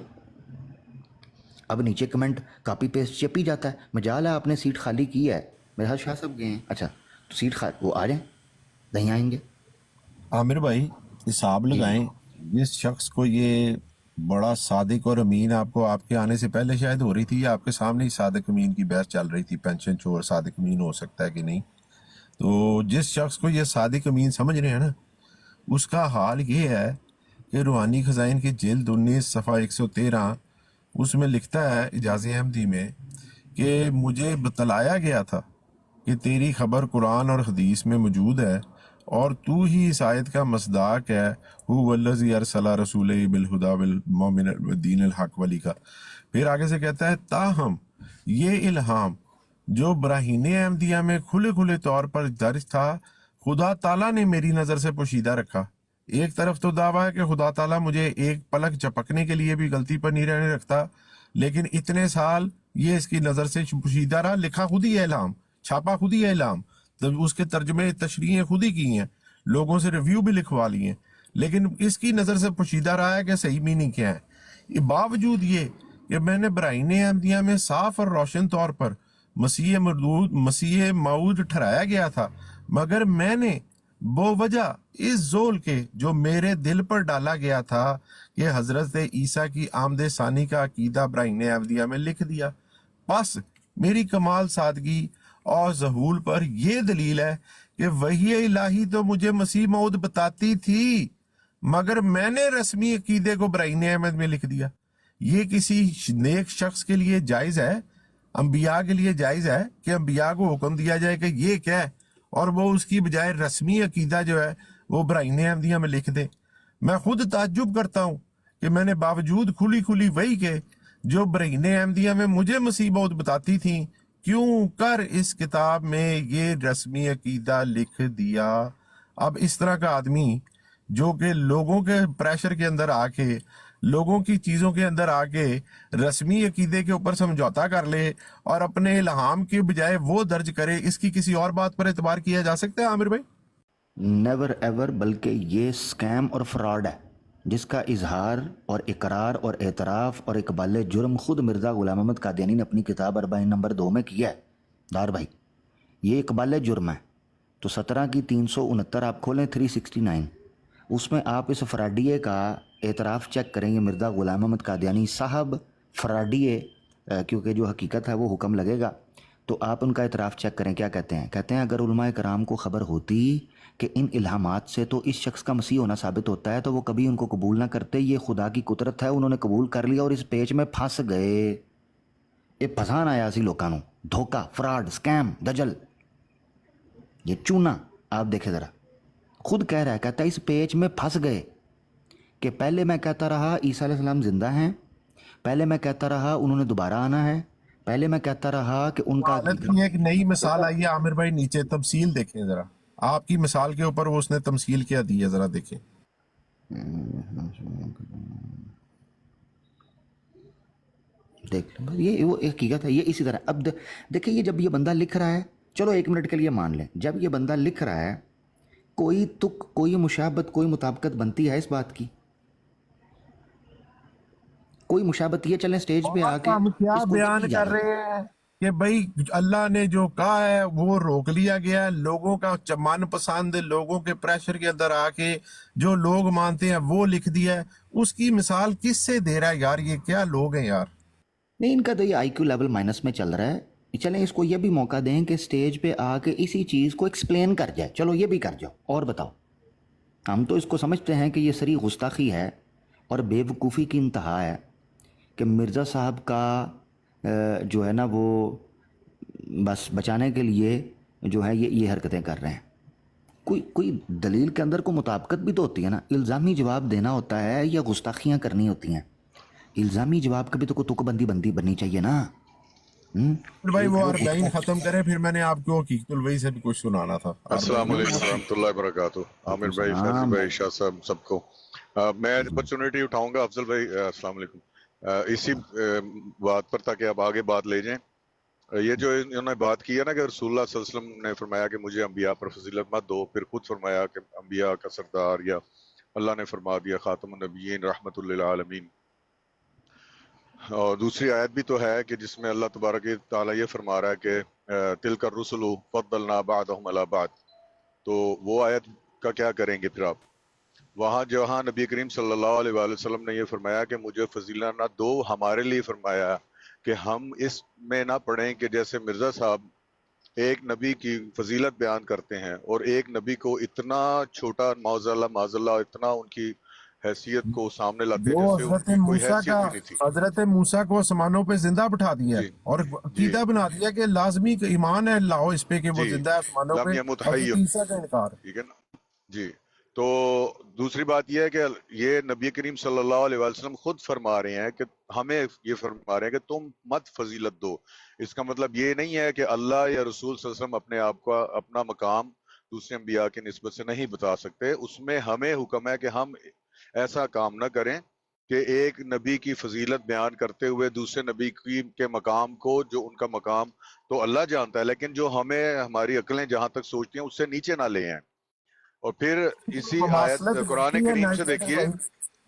اب نیچے کمنٹ کاپی پیسٹ چپ ہی جاتا ہے. مجال ہے آپ نے سیٹ خالی کی ہے، میرے خیال شاہ صاحب گئے ہیں. اچھا تو سیٹ وہ آ جائیں، نہیں آئیں گے. عامر بھائی حساب لگائیں، جس شخص کو یہ بڑا صادق اور امین، آپ کو آپ کے آنے سے پہلے شاید ہو رہی تھی یا آپ کے سامنے ہی صادق امین کی بحث چل رہی تھی، پینشن چور صادق امین ہو سکتا ہے کہ نہیں. تو جس شخص کو یہ صادق امین سمجھ رہے ہیں نا، اس کا حال یہ ہے کہ روحانی خزائن کی جلد 19 صفحہ 113 اس میں لکھتا ہے اجاز احمدی میں کہ مجھے بتلایا گیا تھا کہ تیری خبر قرآن اور حدیث میں موجود ہے اور تو ہی اس آیت کا مصداق ہے، هو الذی ارسل رسولہ بالہدی والدین الحق والی کا. پھر آگے سے کہتا ہے تاہم یہ الہام جو براہین احمدیہ میں کھلے کھلے طور پر درج تھا، خدا تعالیٰ نے میری نظر سے پوشیدہ رکھا. ایک طرف تو دعویٰ ہے کہ خدا تعالیٰ مجھے ایک پلک چپکنے کے لیے بھی غلطی پر نہیں رہنے رکھتا، لیکن اتنے سال یہ اس کی نظر سے پوشیدہ رہا. لکھا خود ہی ہے اعلام، چھاپا خود ہی ہے اعلام، اس کے ترجمے تشریحیں خود ہی کی ہیں، لوگوں سے ریویو بھی لکھوا لی ہیں، لیکن اس کی نظر سے پوشیدہ رہا ہے کہ صحیح میننگ کیا ہے. باوجود یہ کہ میں نے براہین احمدیہ میں صاف اور روشن طور پر مسیح موعود ٹھہرایا گیا تھا، مگر میں نے بوجہ اس زول کے جو میرے دل پر ڈالا گیا تھا کہ حضرت عیسیٰ کی آمد ثانی کا عقیدہ براہین احمدیہ میں لکھ دیا۔ پس میری کمال سادگی اور ظہور پر یہ دلیل ہے کہ وحی الہی تو مجھے مسیح موعود بتاتی تھی، مگر میں نے رسمی عقیدے کو براہین احمد میں لکھ دیا۔ یہ کسی نیک شخص کے لیے جائز ہے، انبیاء کے لیے جائز ہے کہ انبیاء کو حکم دیا جائے کہ یہ کیا ہے، اور وہ اس کی بجائے رسمی عقیدہ جو ہے وہ براہین احمدیہ میں لکھ دے؟ میں خود تعجب کرتا ہوں کہ میں نے باوجود کھلی کھلی وحی کے جو براہین احمدیہ میں مجھے مسیح موعود بتاتی تھیں، کیوں کر اس کتاب میں یہ رسمی عقیدہ لکھ دیا۔ اب اس طرح کا آدمی جو کہ لوگوں کے پریشر کے اندر آ کے، لوگوں کی چیزوں کے اندر آ کے رسمی عقیدے کے اوپر سمجھوتا کر لے اور اپنے الہام کے بجائے وہ درج کرے، اس کی کسی اور بات پر اعتبار کیا جا سکتا ہے عامر بھائی؟ نیور ایور، بلکہ یہ سکیم اور فراڈ ہے جس کا اظہار اور اقرار اور اعتراف اور اقبال جرم خود مرزا غلام احمد قادیانی نے اپنی کتاب 40 نمبر 2 میں کیا ہے۔ دار بھائی یہ اقبال جرم ہے، تو 17 کی 369 آپ کھولیں 369، اس میں آپ اس فراڈیے کا اعتراف چیک کریں گے۔ مرزا غلام احمد قادیانی صاحب فراڈیے، کیونکہ جو حقیقت ہے وہ حکم لگے گا، تو آپ ان کا اعتراف چیک کریں۔ کیا کہتے ہیں؟ کہتے ہیں اگر علماء کرام کو خبر ہوتی کہ ان الہامات سے تو اس شخص کا مسیح ہونا ثابت ہوتا ہے تو وہ کبھی ان کو قبول نہ کرتے۔ یہ خدا کی قدرت ہے، انہوں نے قبول کر لیا اور اس پیچ میں پھنس گئے۔ یہ پھسان آیا سی لوکاں نوں، دھوکہ، فراڈ، سکیم، دجل، یہ چونا۔ آپ دیکھیں ذرا، خود کہہ رہا ہے، کہتا ہے اس پیچ میں پھنس گئے کہ پہلے میں کہتا رہا عیسیٰ علیہ السلام زندہ ہیں، پہلے میں کہتا رہا انہوں نے دوبارہ آنا ہے، پہلے میں کہتا رہا کہ ان کا حالت کی ایک نئی مثال آئی ہے عامر بھائی، نیچے تفصیل دیکھیں ذرا، آپ کی مثال کے اوپر وہ اس نے تمثیل کیا دی ہے، ذرا دیکھیں۔ دیکھ لیں، یہ وہ حقیقت ہے، یہ اسی طرح۔ اب دیکھیں یہ جب یہ بندہ لکھ رہا ہے، چلو 1 منٹ کے لیے مان لیں، جب یہ بندہ لکھ رہا ہے کوئی تک، کوئی مشابہت، کوئی مطابقت بنتی ہے اس بات کی؟ کوئی مشابہت؟ یہ چلیں سٹیج پہ آ کے ہم کیا اس کو بیان کی جا کر رہی رہے ہیں کہ بھائی اللہ نے جو کہا ہے وہ روک لیا گیا ہے، لوگوں کا من پسند، لوگوں کے پریشر کے اندر آ کے جو لوگ مانتے ہیں وہ لکھ دیا ہے۔ اس کی مثال کس سے دے رہا ہے یار؟ یہ کیا لوگ ہیں یار؟ نہیں، ان کا تو یہ آئی کیو لیول مائنس میں چل رہا ہے۔ چلیں اس کو یہ بھی موقع دیں کہ سٹیج پہ آ کے اسی چیز کو ایکسپلین کر جائے، چلو یہ بھی کر جاؤ اور بتاؤ۔ ہم تو اس کو سمجھتے ہیں کہ یہ سری گستاخی ہے اور بے وقوفی کی انتہا ہے کہ مرزا صاحب کا جو ہے نا وہ بس بچانے کے لیے جو ہے یہ حرکتیں کر رہے ہیں۔ کوئی دلیل کے اندر کوئی مطابقت بھی تو ہوتی ہے نا، الزامی جواب دینا ہوتا ہے یا گستاخیاں کرنی ہوتی ہیں؟ الزامی جواب کا بھی تو کوئی تک بندی بننی چاہیے نا۔ بھائی وہ 40 ختم کریں، پھر میں نے آپ کو حقیقت الوحی سے بھی کچھ سنانا تھا۔ السلام علیکم ورحمۃ اللہ وبرکاتہ۔ عامر بھائی، فیضی بھائی، شاہ صاحب، سب کو میں اپرچونٹی اٹھاؤں گا۔ افضل بھائی السلام علیکم۔ اسی بات پر تاکہ آپ آگے بات لے جائیں، یہ جو انہوں نے بات کی ہے نا کہ رسول اللہ صلی اللہ علیہ وسلم نے فرمایا کہ مجھے انبیاء پر فضیلت مت دو، پھر خود فرمایا کہ انبیاء کا سردار، یا اللہ نے فرما دیا خاتم النبیین رحمت للعالمین۔ اور دوسری آیت بھی تو ہے کہ جس میں اللہ تبارک تعالیٰ یہ فرما رہا ہے کہ تلک الرسل فضلنا بعضهم علی بعض۔ تو وہ آیت کا کیا کریں گے پھر آپ؟ وہاں جہاں نبی کریم صلی اللہ علیہ وآلہ وسلم نے یہ فرمایا کہ مجھے فضیلت نہ دو، ہمارے لیے فرمایا کہ ہم اس میں نہ پڑھیں کہ جیسے مرزا صاحب ایک نبی کی فضیلت بیان کرتے ہیں اور ایک نبی کو اتنا چھوٹا، معاذ اللہ اتنا ان کی حیثیت کو سامنے لاتے وہ جیسے حضرت ان کی کوئی موسیٰ حیثیت کا، بھی نہیں تھی۔ حضرت موسیٰ کو آسمانوں پہ زندہ بٹھا دیا جی اور عقیدہ بنا دیا کہ لازمی ایمان ہے لاؤ اس پہ کہ وہ جی، زندہ ہے آسمانوں لم پہ، یمت حضرت حی، عیسیٰ کا انکار۔ ٹھیک ہے نا جی۔ تو دوسری بات یہ ہے کہ یہ نبی کریم صلی اللہ علیہ وسلم خود فرما رہے ہیں کہ ہمیں یہ فرما رہے ہیں کہ تم مت فضیلت دو۔ اس کا مطلب یہ نہیں ہے کہ اللہ یا رسول صلی اللہ علیہ وسلم اپنے آپ کا اپنا مقام دوسرے انبیاء کی نسبت سے نہیں بتا سکتے۔ اس میں ہمیں حکم ہے کہ ہم ایسا کام نہ کریں کہ ایک نبی کی فضیلت بیان کرتے ہوئے دوسرے نبی کے مقام کو، جو ان کا مقام تو اللہ جانتا ہے، لیکن جو ہمیں ہماری عقلیں جہاں تک سوچتی ہیں اس سے نیچے نہ لے آئیں۔ اور پھر اسی آیت مماثلت قرآن بنتی ہے کریم سے نیچے سے دیکھیے بھائی؟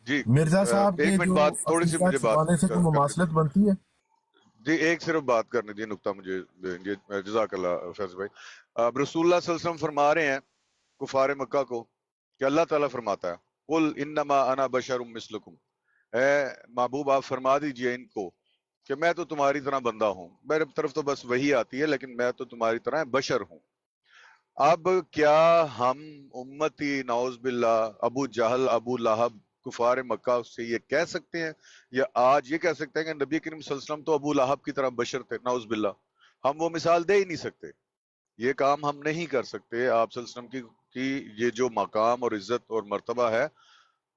جی، مرزا صاحب ایک کے منٹ جو بات، تھوڑی سی عقیدہ مجھے بات چھپانے سے کوئی مماثلت بنتی ہے؟ جی ایک صرف بات کرنی تھی، نقطہ مجھے دیں گے، جزاک اللہ فیض بھائی. اب رسول اللہ صلی اللہ علیہ وسلم فرما رہے ہیں کفار مکہ کو کہ اللہ تعالیٰ فرماتا ہے قل انما انا بشر مثلکم، اے محبوب آپ فرما دیجئے ان کو کہ میں تو تمہاری طرح بندہ ہوں، میرے طرف تو بس وہی آتی ہے لیکن میں تو تمہاری طرح بشر ہوں. اب کیا ہم امتی نعوذ باللہ ابو جہل ابو لہب کفار مکہ سے یہ کہہ سکتے ہیں یا آج یہ کہہ سکتے ہیں کہ نبی کریم صلی اللہ علیہ وسلم تو ابو لہب کی طرح بشر تھے؟ نعوذ باللہ، ہم وہ مثال دے ہی نہیں سکتے، یہ کام ہم نہیں کر سکتے. آپ صلی اللہ علیہ وسلم کی یہ جو مقام اور عزت اور مرتبہ ہے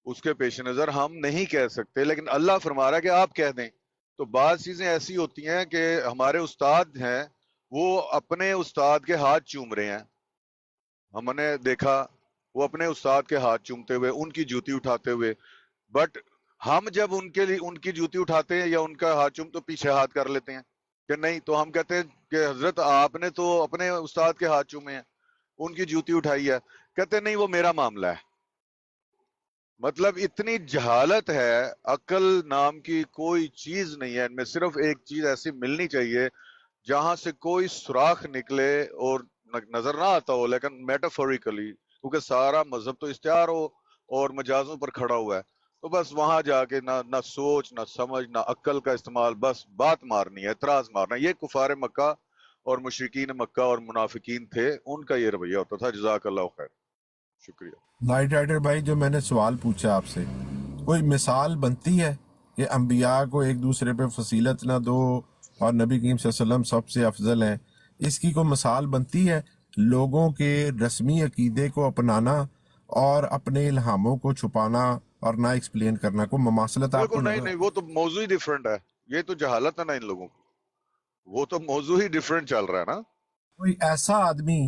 اس کے پیش نظر ہم نہیں کہہ سکتے، لیکن اللہ فرما رہا ہے کہ آپ کہہ دیں. تو بعض چیزیں ایسی ہوتی ہیں کہ ہمارے استاد ہیں وہ اپنے استاد کے ہاتھ چوم رہے ہیں، ہم نے دیکھا وہ اپنے استاد کے ہاتھ چومتے ہوئے ان کی جوتی اٹھاتے ہوئے، بٹ ہم جب ان کے لیے ان کی جوتی اٹھاتے ہیں یا ان کا ہاتھ چوم تو پیچھے ہاتھ کر لیتے ہیں کہ نہیں، تو ہم کہتے ہیں کہ حضرت آپ نے تو اپنے استاد کے ہاتھ چومے ہیں، ان کی جوتی اٹھائی ہے، کہتے ہیں نہیں وہ میرا معاملہ ہے. مطلب اتنی جہالت ہے، عقل نام کی کوئی چیز نہیں ہے ان میں. صرف ایک چیز ایسی ملنی چاہیے جہاں سے کوئی سوراخ نکلے اور نظر نہ آتا ہو لیکن میٹافوریکلی، کیونکہ سارا مذہب تو استعار ہو اور مجازوں پر کھڑا ہوا ہے، تو بس وہاں جا کے نہ سوچ نہ سمجھ نہ عقل کا استعمال، بس بات مارنی ہے، اعتراض مارنا ہے. یہ کفار مکہ اور مشرکین مکہ اور منافقین تھے، ان کا یہ رویہ ہوتا تھا. جزاک اللہ خیر. شکریہ. لائٹ رائڈر بھائی، جو میں نے سوال پوچھا آپ سے، کوئی مثال بنتی ہے کہ انبیاء کو ایک دوسرے پہ فضیلت نہ دو اور نبی کریم صلی اللہ علیہ وسلم سب سے افضل ہیں، اس کی کوئی مثال بنتی ہے؟ لوگوں کے رسمی عقیدے کو اپنانا اور اپنے الہاموں کو چھپانا اور نہ ایکسپلین کرنا، کوئی مماثلت آپ کو بالکل نہیں، وہ تو موضوع ہی ڈیفرنٹ ہے. یہ تو جہالت ہے نا ان لوگوں کو، وہ تو موضوع ہی ڈیفرنٹ چل رہا ہے نا. کوئی ایسا آدمی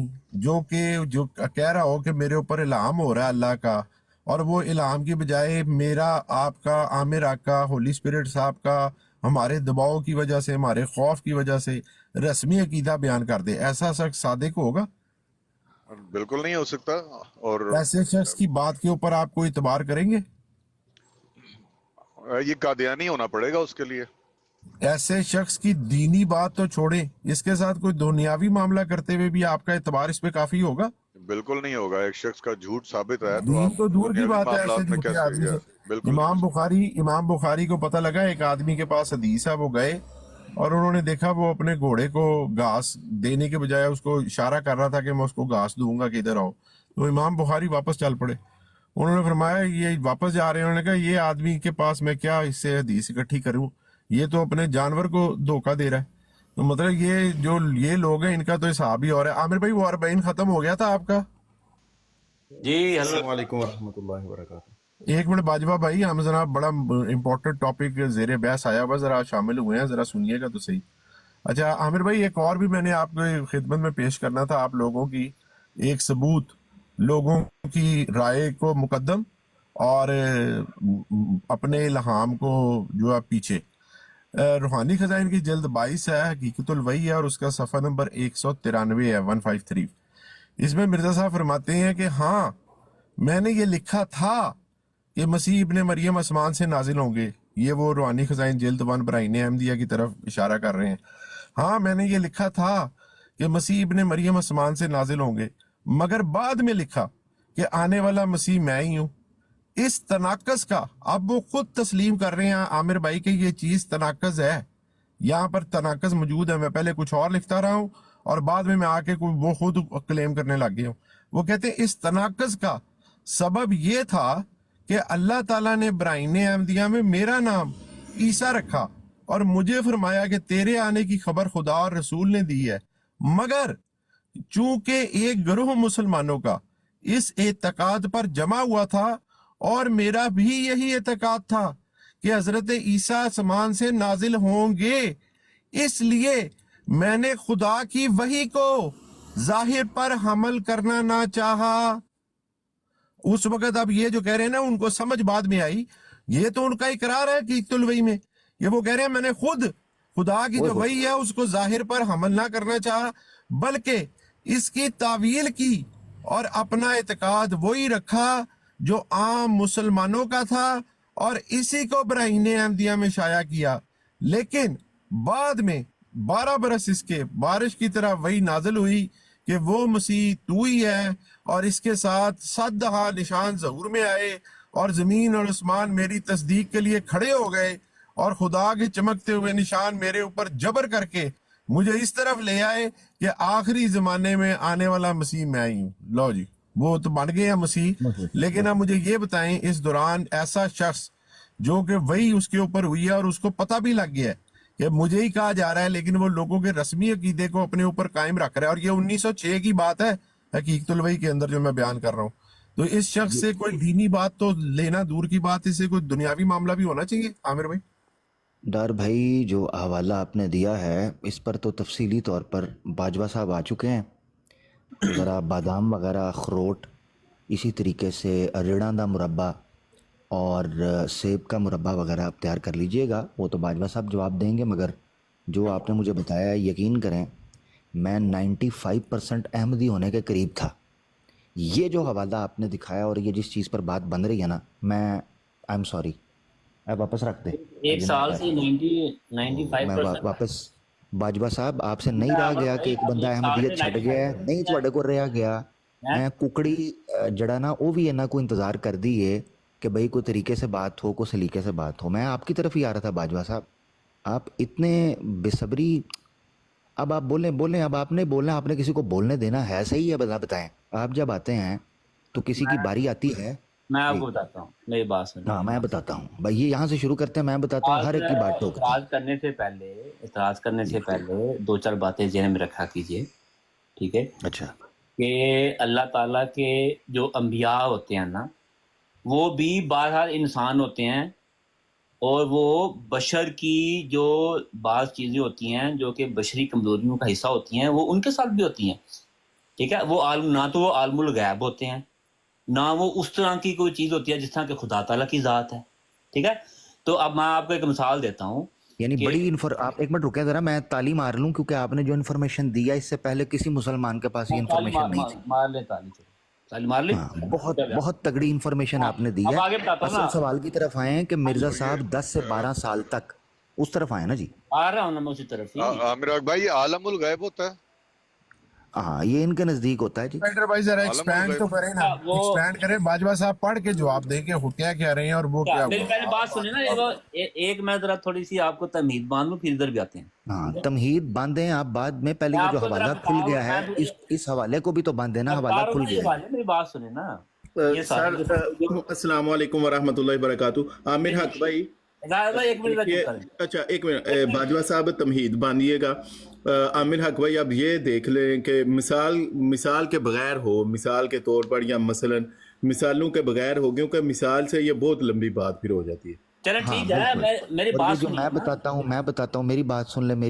جو کہہ رہا ہو کہ میرے اوپر الہام ہو رہا ہے اللہ کا، اور وہ الہام کی بجائے میرا، آپ کا، عامر آقا، ہولی اسپرٹ صاحب کا ہمارے دباؤ کی وجہ سے، ہمارے خوف کی وجہ سے رسمی عقیدہ بیان کر دے، ایسا شخص صادق ہوگا؟ بالکل نہیں ہو سکتا. اور ایسے شخص کی بات کے اوپر آپ کو اعتبار کریں گے؟ یہ قادیانی ہونا پڑے گا اس کے لیے. ایسے شخص کی دینی بات تو چھوڑیں، اس کے ساتھ کوئی دنیاوی معاملہ کرتے ہوئے بھی آپ کا اعتبار اس پہ کافی ہوگا؟ بالکل نہیں ہوگا. ایک شخص کا جھوٹ ثابت ہے تو دین آپ تو دور کی دنیاوی بات ہے، ایسے معاملات میں جھوٹے کیسے آدمی سے. بالکل نہیں ہو سکتا. امام بخاری کو پتہ لگا ایک آدمی کے پاس حدیث ہے، وہ گئے اور انہوں نے دیکھا وہ اپنے گھوڑے کو گھاس دینے کے بجائے اس کو اشارہ کر رہا تھا کہ میں اس کو گھاس دوں گا کہ ادھر آؤ. تو امام بخاری واپس چل پڑے. انہوں نے فرمایا یہ واپس جا رہے ہیں، انہوں نے کہا یہ آدمی کے پاس میں کیا اس سے حدیث اکٹھی کروں، یہ تو اپنے جانور کو دھوکہ دے رہا ہے. تو مطلب یہ لوگ ہیں، ان کا تو حساب ہی اور ہے. عامر بھائی وہ 40 ختم ہو گیا تھا آپ کا؟ جی السلام علیکم ورحمۃ اللہ وبرکاتہ. ایک منٹ باجوہ بھائی، ہم ذرا بڑا امپورٹنٹ ٹاپک زیر بحث آیا ہوا، ذرا شامل ہوئے ہیں، ذرا سنیے گا تو صحیح. اچھا عامر بھائی، ایک اور بھی میں نے آپ کی خدمت میں پیش کرنا تھا، آپ لوگوں کی ایک ثبوت، لوگوں کی رائے کو مقدم اور اپنے الہام کو جو آپ پیچھے. روحانی خزائن کی جلد 22 ہے، حقیقت الوحی ہے، اور اس کا صفحہ نمبر 193 ہے، 153. اس میں مرزا صاحب فرماتے ہیں کہ ہاں میں نے یہ لکھا تھا کہ مسیح ابن مریم آسمان سے نازل ہوں گے. یہ وہ روحانی خزائن جلد 1 برائن احمدیہ کی طرف اشارہ کر رہے ہیں. ہاں میں نے یہ لکھا تھا کہ مسیح ابن مریم آسمان سے نازل ہوں گے، مگر بعد میں لکھا کہ آنے والا مسیح میں ہی ہوں. اس تناقض کا اب وہ خود تسلیم کر رہے ہیں عامر بھائی کہ یہ چیز تناقض ہے، یہاں پر تناقض موجود ہے. میں پہلے کچھ اور لکھتا رہا ہوں اور بعد میں آ کے وہ خود کلیم کرنے لگ گیا ہوں. وہ کہتے ہیں اس تناقض کا سبب یہ تھا کہ اللہ تعالیٰ نے برائن احمدیہ میں میرا نام عیسیٰ رکھا اور مجھے فرمایا کہ تیرے آنے کی خبر خدا اور رسول نے دی ہے، مگر چونکہ ایک گروہ مسلمانوں کا اس اعتقاد پر جمع ہوا تھا اور میرا بھی یہی اعتقاد تھا کہ حضرت عیسیٰ آسمان سے نازل ہوں گے، اس لیے میں نے خدا کی وحی کو ظاہر پر حمل کرنا نہ چاہا. اس وقت اب یہ جو کہہ رہے ہیں نا، ان کو سمجھ بعد میں آئی، یہ تو ان کا اقرار ہے کہ تلوی میں یہ وہ کہہ رہے ہیں میں نے خود خدا کی جو وحی ہے اس کو ظاہر پر حمل نہ کرنا چاہا، بلکہ اس کی تعویل کی اور اپنا اعتقاد وہی رکھا جو عام مسلمانوں کا تھا اور اسی کو برائن احمدیہ میں شائع کیا. لیکن بعد میں 12 برس اس کے بارش کی طرح وہی نازل ہوئی کہ وہ مسیح تو ہی ہے، اور اس کے ساتھ 7 دہا نشان ظہور میں آئے اور زمین اور آسمان میری تصدیق کے لیے کھڑے ہو گئے، اور خدا کے چمکتے ہوئے نشان میرے اوپر جبر کر کے مجھے اس طرف لے آئے کہ آخری زمانے میں آنے والا مسیح میں آئی ہوں۔ لو جی، وہ تو بن گئے ہیں مسیح، لیکن اب مجھے یہ بتائیں اس دوران ایسا شخص جو کہ وہی اس کے اوپر ہوئی ہے اور اس کو پتہ بھی لگ گیا ہے کہ مجھے ہی کہا جا رہا ہے، لیکن وہ لوگوں کے رسمی عقیدے کو اپنے اوپر قائم رکھ رہا ہے، اور یہ 1906 کی بات ہے حقیقت الوحی کے اندر جو میں بیان کر رہا ہوں۔ تو اس شخص سے کوئی دینی بات تو لینا دور کی بات، اس سے کوئی دنیاوی معاملہ بھی ہونا چاہیے۔ عامر بھائی، ڈار بھائی جو حوالہ آپ نے دیا ہے اس پر تو تفصیلی طور پر باجوہ صاحب آ چکے ہیں، ذرا بادام وغیرہ، اخروٹ، اسی طریقے سے ریڑھاں دا مربع اور سیب کا مربع وغیرہ آپ تیار کر لیجئے گا، وہ تو باجوہ صاحب جواب دیں گے، مگر جو آپ نے مجھے بتایا ہے یقین کریں میں 95% احمدی ہونے کے قریب تھا۔ یہ جو حوالہ آپ نے دکھایا اور یہ جس چیز پر بات بن رہی ہے نا، میں آئی ایم سوری، آپ واپس رکھ دیں۔ ایک سال سے 95% واپس باجوہ صاحب آپ سے نہیں رہا گیا کہ ایک بندہ احمدیت چھڑ گیا ہے، نہیں تھوڑے کو رہا گیا، میں ککڑی جڑا نا وہ بھی اینا کو انتظار کر دیئے کہ بھئی کوئی طریقے سے بات ہو، کوئی سلیقے سے بات ہو۔ میں آپ کی طرف ہی آ رہا تھا باجوہ صاحب، آپ اتنے بے صبری، اب آپ بولیں، اب آپ نے بولنا، آپ نے کسی کو بولنے دینا ہے، صحیح ہے، بتائیں آپ جب آتے ہیں تو کسی کی باری آتی ہے، میں آپ کو بتاتا ہوں میری بات سنیں۔ ہاں میں بتاتا ہوں بھائی، یہ یہاں سے شروع کرتے ہیں، میں بتاتا ہوں، ہر ایک کی بات ٹوکتے ہیں۔ اعتراض کرنے سے پہلے 2-4 باتیں ذہن میں رکھا کیجئے، ٹھیک ہے؟ اچھا، کہ اللہ تعالیٰ کے جو انبیاء ہوتے ہیں نا، وہ بھی بہرحال انسان ہوتے ہیں، اور وہ بشر کی جو بعض چیزیں ہوتی ہیں جو کہ بشری کمزوریوں کا حصہ ہوتی ہیں، وہ ان کے ساتھ بھی ہوتی ہیں، ٹھیک ہے؟ وہ نہ تو وہ عالم الغیب ہوتے ہیں، نہ وہ اس طرح کی کوئی چیز ہوتی ہے جس طرح کہ خدا تعالیٰ کی ذات ہے، ٹھیک ہے؟ تو اب میں آپ کو ایک مثال دیتا ہوں، یعنی بڑی آپ ایک منٹ رکیں ذرا، میں تعلیم مار لوں، کیونکہ آپ نے جو انفارمیشن دیا اس سے پہلے کسی مسلمان کے پاس یہ انفارمیشن نہیں تھی۔ تعلیم مار لیں، بہت تگڑی انفارمیشن آپ نے دی ہے۔ اصل سوال کی طرف آئیں کہ مرزا صاحب 10 سے 12 سال تک اس طرف آئے نا جی، آ رہا ہوں نا میں اسی طرف ہی۔ عامر بھائی، عالم الغیب ہوتا ہے؟ ہاں یہ ان کے نزدیک ہوتا ہے جی۔ ڈاکٹر بھائی ذرا ایکسپینڈ تو کریں نا، ایکسپینڈ کریں، باجوہ صاحب پڑھ کے جواب دیں کہ کیا رہے ہیں اور وہ کیا میری پہلے بات سنیں نا، ایک میں ذرا تھوڑی سی آپ کو تمہید باندھ لوں، پھر ادھر بھی آتے ہیں۔ ہاں تمہید باندھیں آپ بعد میں، پہلے یہ جو حوالہ کھل گیا ہے اس حوالے کو بھی تو باندھ دینا، حوالہ کھل گیا ہے۔ میری بات سنیں نا سر، السلام علیکم ورحمۃ اللہ وبرکاتہ۔ عامر حق بھائی، اچھا ایک منٹ، باجوہ صاحب تمہید باندھیے گا۔ عامر حق بھائی اب یہ دیکھ لیں کہ مثال کے بغیر ہو، مثال کے طور پر، یا مثلا مثالوں کے بغیر ہو، کیونکہ مثال سے یہ بہت لمبی بات پھر ہو جاتی ہے۔ چلیں ٹھیک ہے، میری بات سنیں، میں بتاتا ہوں، میری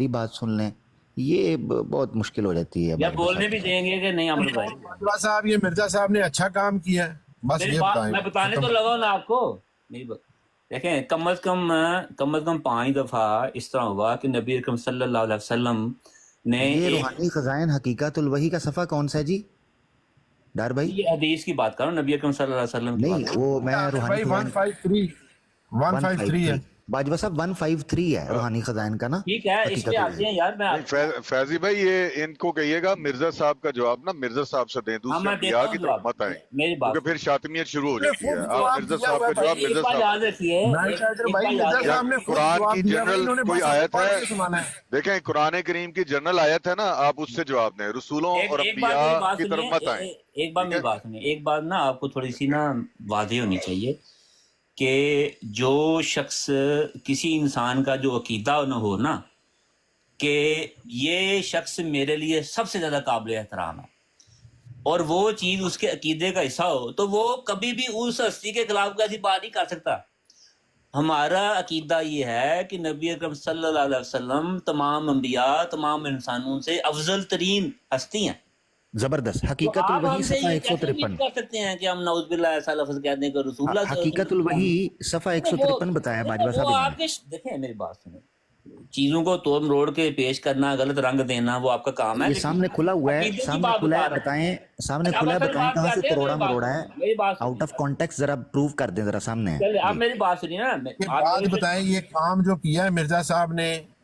بات سن لیں، یہ بہت مشکل ہو جاتی ہے۔ یا بولنے بھی دیں گے کہ نہیں عامر بھائی؟ باجوہ صاحب، یہ مرزا صاحب نے اچھا کام کیا ہے، بس یہ بتائیں۔ میں بتانے تو لگا نا آپ کو، دیکھیں کم از کم 5 دفعہ اس طرح ہوا کہ نبی اکرم صلی اللہ علیہ وسلم نے یہ روحانی خزائن حقیقت الوحی کا صفحہ کون سا ہے جی ڈار بھائی؟ یہ حدیث کی بات کرو، نبی اکرم صلی اللہ علیہ وسلم کی نہیں، وہ میں روحانی 153 ہے باجوہ صاحب 153 ہے روحانی خزائن کا نا۔ ٹھیک ہے، اس میں آتے ہیں یار، میں فیضی بھائی یہ ان کو کہیے گا مرزا صاحب کا جواب نا مرزا صاحب سے دیں، دوسرے انبیاء کی طرف مت آئیں، میری بات کیونکہ پھر شاطمیت شروع ہو جاتی ہے۔ آپ مرزا صاحب کا جواب مرزا صاحب، یاد رکھیے، قرآن کی جنرل کوئی آیت ہے، دیکھیں قرآن کریم کی جنرل آیت ہے نا، آپ اس سے جواب دیں، رسولوں اور انبیاء کی طرف مت آئیں۔ ایک بات میری بات سنیں، ایک بات نا آپ کو تھوڑی سی نا واضح ہونی چاہیے کہ جو شخص کسی انسان کا جو عقیدہ نہ ہو نا، کہ یہ شخص میرے لیے سب سے زیادہ قابل احترام ہے، اور وہ چیز اس کے عقیدے کا حصہ ہو، تو وہ کبھی بھی اس ہستی کے خلاف ایسی بات نہیں کر سکتا۔ ہمارا عقیدہ یہ ہے کہ نبی اکرم صلی اللہ علیہ وسلم تمام انبیاء، تمام انسانوں سے افضل ترین ہستی ہیں۔ زبردست، حقیقت الوحی صفحہ 153 کر سکتے ہیں کہ ہم نعوذ باللہ ایسا لفظ کہتے ہیں کہ رسول اللہ حقیقت الوحی صفحہ 153 بتایا باجوہ صاحب۔ دیکھیں میری بات سنیں، چیزوں کو توڑ مروڑ کے پیش کرنا، غلط رنگ دینا، وہ آپ کا کام ہے۔ یہ سامنے کھلا ہوا ہے، سامنے کھلا ہے، بتائیں کہاں سے توڑا مروڑا ہے، آؤٹ آف کانٹیکسٹ ذرا پروو کر دیں، ذرا سامنے ہے۔ آپ میری بات سنیے نا، بات بتائیں، یہ کام جو کیا ہے مرزا صاحب نے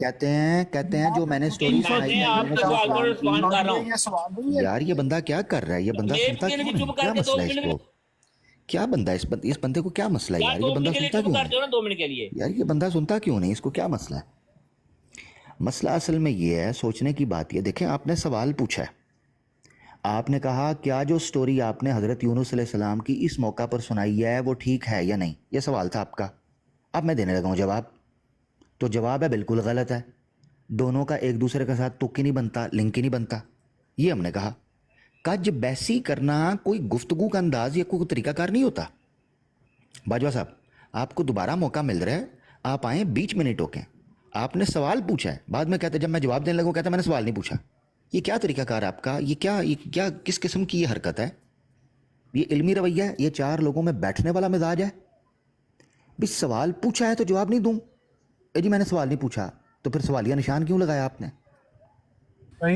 کہتے ہیں جو میں نے سٹوری سنائی ہے یار یہ بندہ کیا کر رہا ہے, یہ بندہ سنتا کیوں نہیں, کیا مسئلہ ہے اس کو, کیا بندہ اس بندے کو کیا مسئلہ ہے یار, یہ بندہ سنتا کیوں نہیں یار, یہ بندہ سنتا کیوں نہیں, اس کو کیا مسئلہ ہے. مسئلہ اصل میں یہ ہے, سوچنے کی بات یہ, دیکھیں آپ نے سوال پوچھا ہے, آپ نے کہا کیا جو سٹوری آپ نے حضرت یونس علیہ السلام کی اس موقع پر سنائی ہے وہ ٹھیک ہے یا نہیں, یہ سوال تھا آپ کا. اب میں دینے لگا ہوں جواب, تو جواب ہے بالکل غلط ہے, دونوں کا ایک دوسرے کے ساتھ تک ہی نہیں بنتا, لنک ہی نہیں بنتا. یہ ہم نے کہا کج بیسی کرنا کوئی گفتگو کا انداز یا کوئی طریقہ کار نہیں ہوتا. باجوہ صاحب آپ کو دوبارہ موقع مل رہا ہے, آپ آئیں بیچ میں نہیں ٹوکیں. آپ نے سوال پوچھا ہے, بعد میں کہتے جب میں جواب دینے لگوں کہتا میں نے سوال نہیں پوچھا. یہ کیا طریقہ کار ہے آپ کا, یہ کیا کس قسم کی یہ حرکت ہے, یہ علمی رویہ ہے, یہ 4 لوگوں میں بیٹھنے والا مزاج ہے. بھی سوال پوچھا ہے تو جواب نہیں دوں, جی میں نے سوال نہیں پوچھا تو پھر سوالیہ نشان کیوں لگایا آپ نے.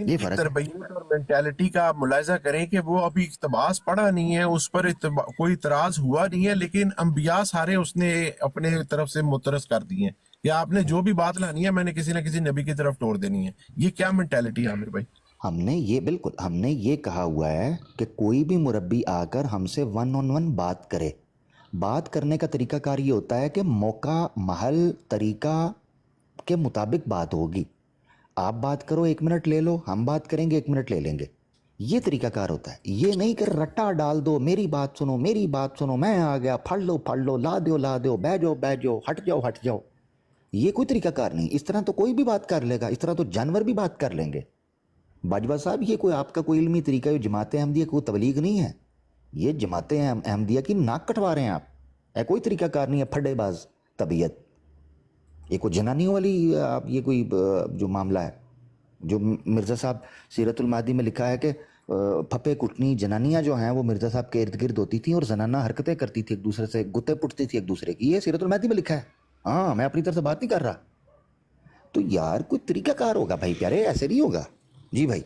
یہ فرق تربیت اور مینٹیلٹی کا آپ ملاحظہ کریں کہ وہ ابھی اقتباس پڑھا نہیں ہے, اس پر کوئی اعتراض ہوا نہیں ہے, لیکن انبیاء سارے اس نے اپنے طرف سے مترس کر دی ہیں, یا آپ نے جو بھی بات لانی ہے میں نے کسی نہ کسی نبی کی طرف ٹوڑ دینی ہے. یہ کیا مینٹیلٹی ہے عامر بھائی؟ ہم نے یہ کہا ہوا ہے کہ کوئی بھی مربی آ کر ہم سے 1 on 1 بات کرے. بات کرنے کا طریقہ کار یہ ہوتا ہے کہ موقع, محل, طریقہ کے مطابق بات ہوگی. آپ بات کرو 1 منٹ لے لو, ہم بات کریں گے 1 منٹ لے لیں گے, یہ طریقہ کار ہوتا ہے. یہ نہیں کہ رٹا ڈال دو, میری بات سنو, میں آ گیا, پھڑ لو, لا دو, بہ جاؤ, ہٹ جاؤ. یہ کوئی طریقہ کار نہیں. اس طرح تو کوئی بھی بات کر لے گا, اس طرح تو جانور بھی بات کر لیں گے. باجوہ صاحب یہ کوئی آپ کا کوئی علمی طریقہ, یہ جماعت احمدیہ کوئی تبلیغ نہیں ہے, یہ جماعت احمدیہ کی ناک کٹوا رہے ہیں آپ. کوئی طریقہ کار نہیں ہے پھڈے باز طبیعت, یہ کوئی جنانیوں والی آپ, یہ کوئی جو معاملہ ہے جو مرزا صاحب سیرت المہدی میں لکھا ہے کہ پھپے کٹنی جنانیاں جو ہیں وہ مرزا صاحب کے ارد گرد ہوتی تھیں اور زنانہ حرکتیں کرتی تھی ایک دوسرے سے, گتے پٹتی تھی ایک دوسرے کی, یہ سیرت المہدی میں لکھا ہے. ہاں میں اپنی طرف سے بات نہیں کر رہا. تو یار کوئی طریقہ کار ہوگا بھائی پیارے, ایسے نہیں ہوگا. جی بھائی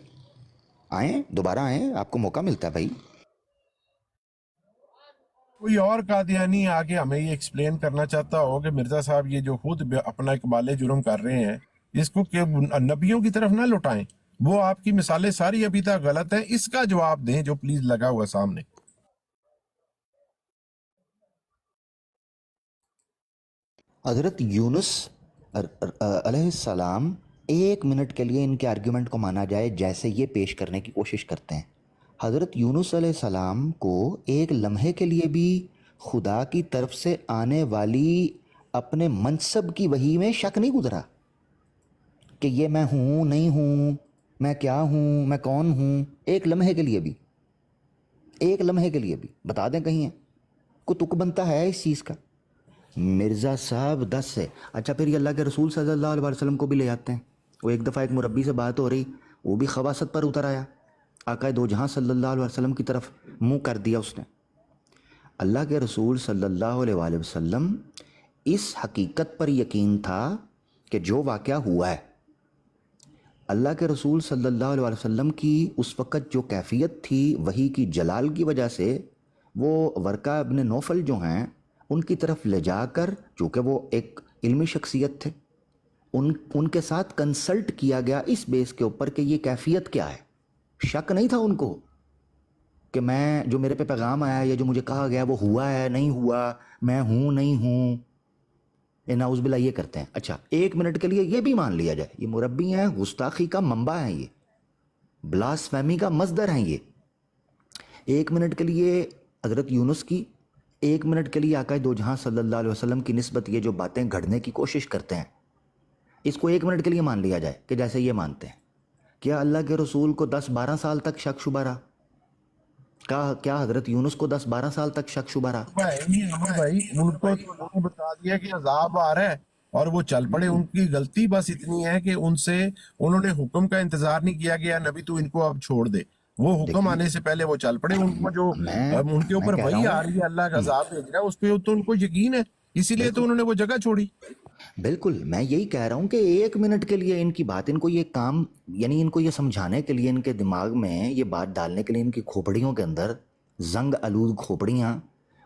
آئیں, دوبارہ آئیں, آپ کو موقع ملتا ہے بھائی. کوئی اور قادیانی آگے ہمیں یہ ایکسپلین کرنا چاہتا ہو کہ مرزا صاحب یہ جو خود اپنا اقبال جرم کر رہے ہیں اس کو کہ نبیوں کی طرف نہ لوٹائیں, وہ آپ کی مثالیں ساری ابھی تک غلط ہیں, اس کا جواب دیں جو پلیز لگا ہوا سامنے. حضرت یونس علیہ السلام 1 منٹ کے لیے ان کے آرگیومنٹ کو مانا جائے جیسے یہ پیش کرنے کی کوشش کرتے ہیں. حضرت یونس علیہ السلام کو ایک لمحے کے لیے بھی خدا کی طرف سے آنے والی اپنے منصب کی وحی میں شک نہیں گزرا کہ یہ میں ہوں نہیں ہوں, میں کیا ہوں, میں کون ہوں. ایک لمحے کے لیے بھی بتا دیں کہیں ہے کوئی تک بنتا ہے اس چیز کا. مرزا صاحب 10 سے اچھا پھر یہ اللہ کے رسول صلی اللہ علیہ وسلم کو بھی لے آتے ہیں. وہ ایک دفعہ ایک مربی سے بات ہو رہی, وہ بھی خواصت پر اتر آیا, آقا دو جہاں صلی اللہ علیہ وسلم کی طرف منہ کر دیا اس نے. اللہ کے رسول صلی اللہ علیہ وآلہ وسلم اس حقیقت پر یقین تھا کہ جو واقعہ ہوا ہے, اللہ کے رسول صلی اللہ علیہ وآلہ وسلم کی اس وقت جو کیفیت تھی وحی کی جلال کی وجہ سے وہ ورقہ ابن نوفل جو ہیں ان کی طرف لے جا کر, چونکہ وہ ایک علمی شخصیت تھے, ان کے ساتھ کنسلٹ کیا گیا اس بیس کے اوپر کہ یہ کیفیت کیا ہے. شک نہیں تھا ان کو کہ میں جو میرے پہ پیغام آیا یا جو مجھے کہا گیا وہ ہوا ہے نہیں ہوا, میں ہوں نہیں ہوں. نعوذ باللہ یہ کرتے ہیں. اچھا 1 منٹ کے لیے یہ بھی مان لیا جائے یہ مربی ہیں, گستاخی کا منبع ہیں, یہ بلاسفیمی کا مصدر ہیں. یہ 1 منٹ کے لیے حضرت یونس کی, 1 منٹ کے لیے آقا دو جہاں صلی اللہ علیہ وسلم کی نسبت یہ جو باتیں گھڑنے کی کوشش کرتے ہیں اس کو 1 منٹ کے لیے مان لیا جائے کہ جیسے یہ مانتے ہیں. کیا اللہ کے رسول کو 10-12 سال تک شک شبہ رہا؟ کیا حضرت یونس کو 10-12 سال تک شک شبہ رہا؟ بھائی ان کو بتا دیا کہ عذاب آ رہا ہے اور وہ چل پڑے. ان کی غلطی بس اتنی ہے کہ انہوں نے حکم کا انتظار نہیں کیا گیا نبی تو ان کو اب چھوڑ دے, وہ حکم آنے سے پہلے وہ چل پڑے. ان کو جو ان کے اوپر وہی آ رہی ہے, اللہ کا عذاب بھیج رہا ہے, اس پہ تو ان کو یقین ہے, اسی لیے تو انہوں نے وہ جگہ چھوڑی. بالکل میں یہی کہہ رہا ہوں کہ 1 منٹ کے لیے ان کی بات, ان کو یہ کام, یعنی ان کو یہ سمجھانے کے لیے, ان کے دماغ میں یہ بات ڈالنے کے لیے, ان کی کھوپڑیوں کے اندر زنگ آلود کھوپڑیاں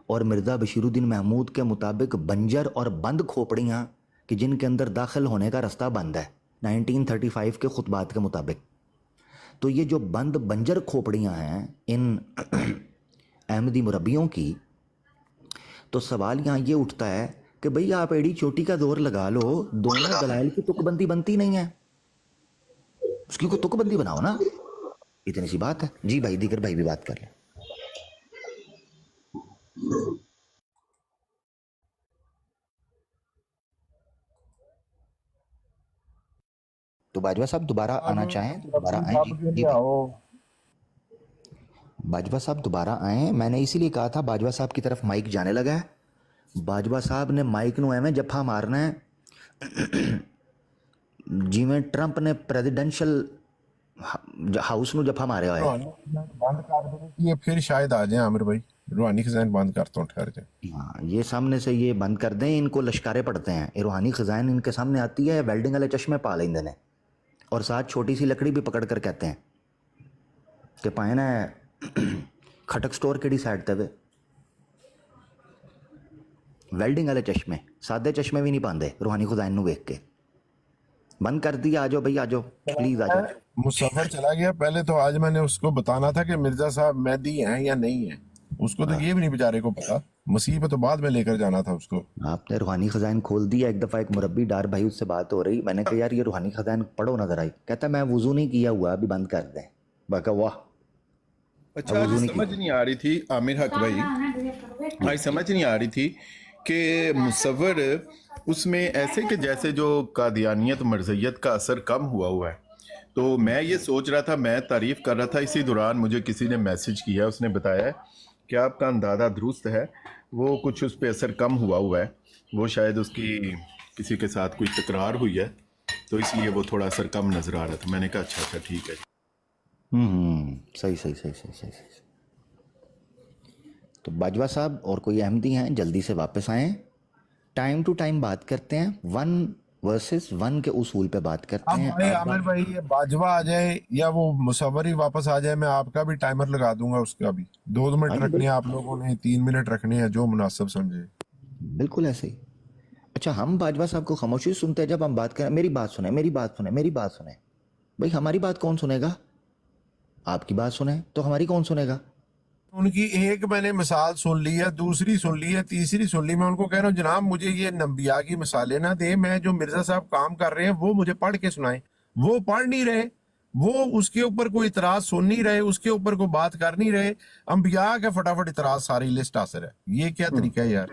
اور مرزا بشیر الدین محمود کے مطابق بنجر اور بند کھوپڑیاں کہ جن کے اندر داخل ہونے کا راستہ بند ہے, 1935 کے خطبات کے مطابق. تو یہ جو بند بنجر کھوپڑیاں ہیں ان احمدی مربیوں کی، تو سوال یہاں یہ اٹھتا ہے کہ بھئی آپ ایڑی چوٹی کا زور لگا لو، دونوں دلائل کی تک بندی بنتی نہیں ہے، اس کی کو تک بندی بناؤ نا، اتنی سی بات ہے. جی بھائی، دیگر بھائی بھی بات کر لیں. تو باجوہ صاحب دوبارہ آنا چاہیں تو دوبارہ آئیں. جی باجوہ صاحب دوبارہ آئیں. میں نے اسی لیے کہا تھا باجوہ صاحب کی طرف مائک جانے لگا ہے. باجوہ صاحب نے مائک نو ایویں جفا مارنا ہے جیویں ٹرمپ نے پریزیڈینشل ہاؤس نو جفا ماریا ہوا ہے. بند کر دیں یہ پھر شاید آ جائیں عامر بھائی. روحانی خزائن بند کرتا ہوں، ٹھہر جائیں. ہاں، یہ سامنے سے یہ بند کر دیں. ان کو لشکارے پڑتے ہیں. یہ روحانی خزائن ان کے سامنے آتی ہے، ویلڈنگ والے چشمے پا لیندے نے، اور ساتھ چھوٹی سی لکڑی بھی پکڑ کر کہتے ہیں کہ پائنا کھٹک سٹور کیڑی سائڈ تے وے. ویلڈنگ والے چشمے، سادے چشمے بھی نہیں پاندے روحانی خزائن نو ویکھ کے. بند کر دیا. آ جاؤ بھائی، آ جاؤ پلیز، آ جاؤ. مسافر چلا گیا. پہلے تو آج میں نے اس کو بتانا تھا کہ مرزا صاحب مہدی ہیں یا نہیں ہیں. اس کو تو یہ بھی نہیں بیچارے کو پتا. مسیح پہ تو بعد میں لے کر جانا تھا اس کو. آپ نے روحانی خزائن کھول دیا. ایک دفعہ ایک مربی ڈار بھائی اس سے بات ہو رہی، میں نے کہا یار یہ روحانی خزائن پڑھو نظر آئی. کہتا میں وضو نہیں کیا ہوا، ابھی بند کر دیں. میں کہا واہ. اچھا، سمجھ نہیں آ رہی تھی عامر حق بھائی، سمجھ نہیں آ رہی تھی کہ مصور اس میں ایسے کہ جیسے جو قادیانیت مرزیت کا اثر کم ہوا ہے. تو میں یہ سوچ رہا تھا، میں تعریف کر رہا تھا، اسی دوران مجھے کسی نے میسج کیا، اس نے بتایا ہے کہ آپ کا اندازہ درست ہے، وہ کچھ اس پہ اثر کم ہوا ہے. وہ شاید اس کی کسی کے ساتھ کوئی تکرار ہوئی ہے، تو اس لیے وہ تھوڑا اثر کم نظر آ رہا تھا. میں نے کہا اچھا ٹھیک ہے. صحیح. تو باجوہ صاحب اور کوئی احمدی ہیں جلدی سے واپس آئیں. ٹائم ٹو ٹائم بات کرتے ہیں، 1 ورسز 1 کے اصول پہ بات کرتے ہیں. عامر بھائی یہ باجوہ آ جائے یا وہ مصور ہی واپس آ جائے، میں آپ کا بھی ٹائمر لگا دوں گا. اس کا بھی 2 منٹ رکھنے ہیں آپ لوگوں نے، 3 منٹ رکھنے ہیں، جو مناسب سمجھے. بالکل ایسے ہی. اچھا، ہم باجوہ صاحب کو خاموشی سنتے ہیں جب ہم بات کریں. میری بات سنیں بھائی. ہماری بات کون سنے گا؟ آپ کی بات سنیں تو ہماری کون سنے گا؟ ان کی ایک میں نے مثال سن لی ہے، دوسری سن لی ہے، تیسری سن لی. میں ان کو کہہ رہا ہوں جناب مجھے یہ انبیاء کی مثالیں نہ دیں. میں جو مرزا صاحب کام کر رہے ہیں وہ مجھے پڑھ کے سنائیں. وہ پڑھ نہیں رہے، وہ اس کے اوپر کوئی اعتراض سن نہیں رہے، اس کے اوپر کوئی بات کر نہیں رہے. انبیاء کے فٹافٹ اعتراض ساری لسٹ حاصل ہے. یہ کیا طریقہ ہے یار؟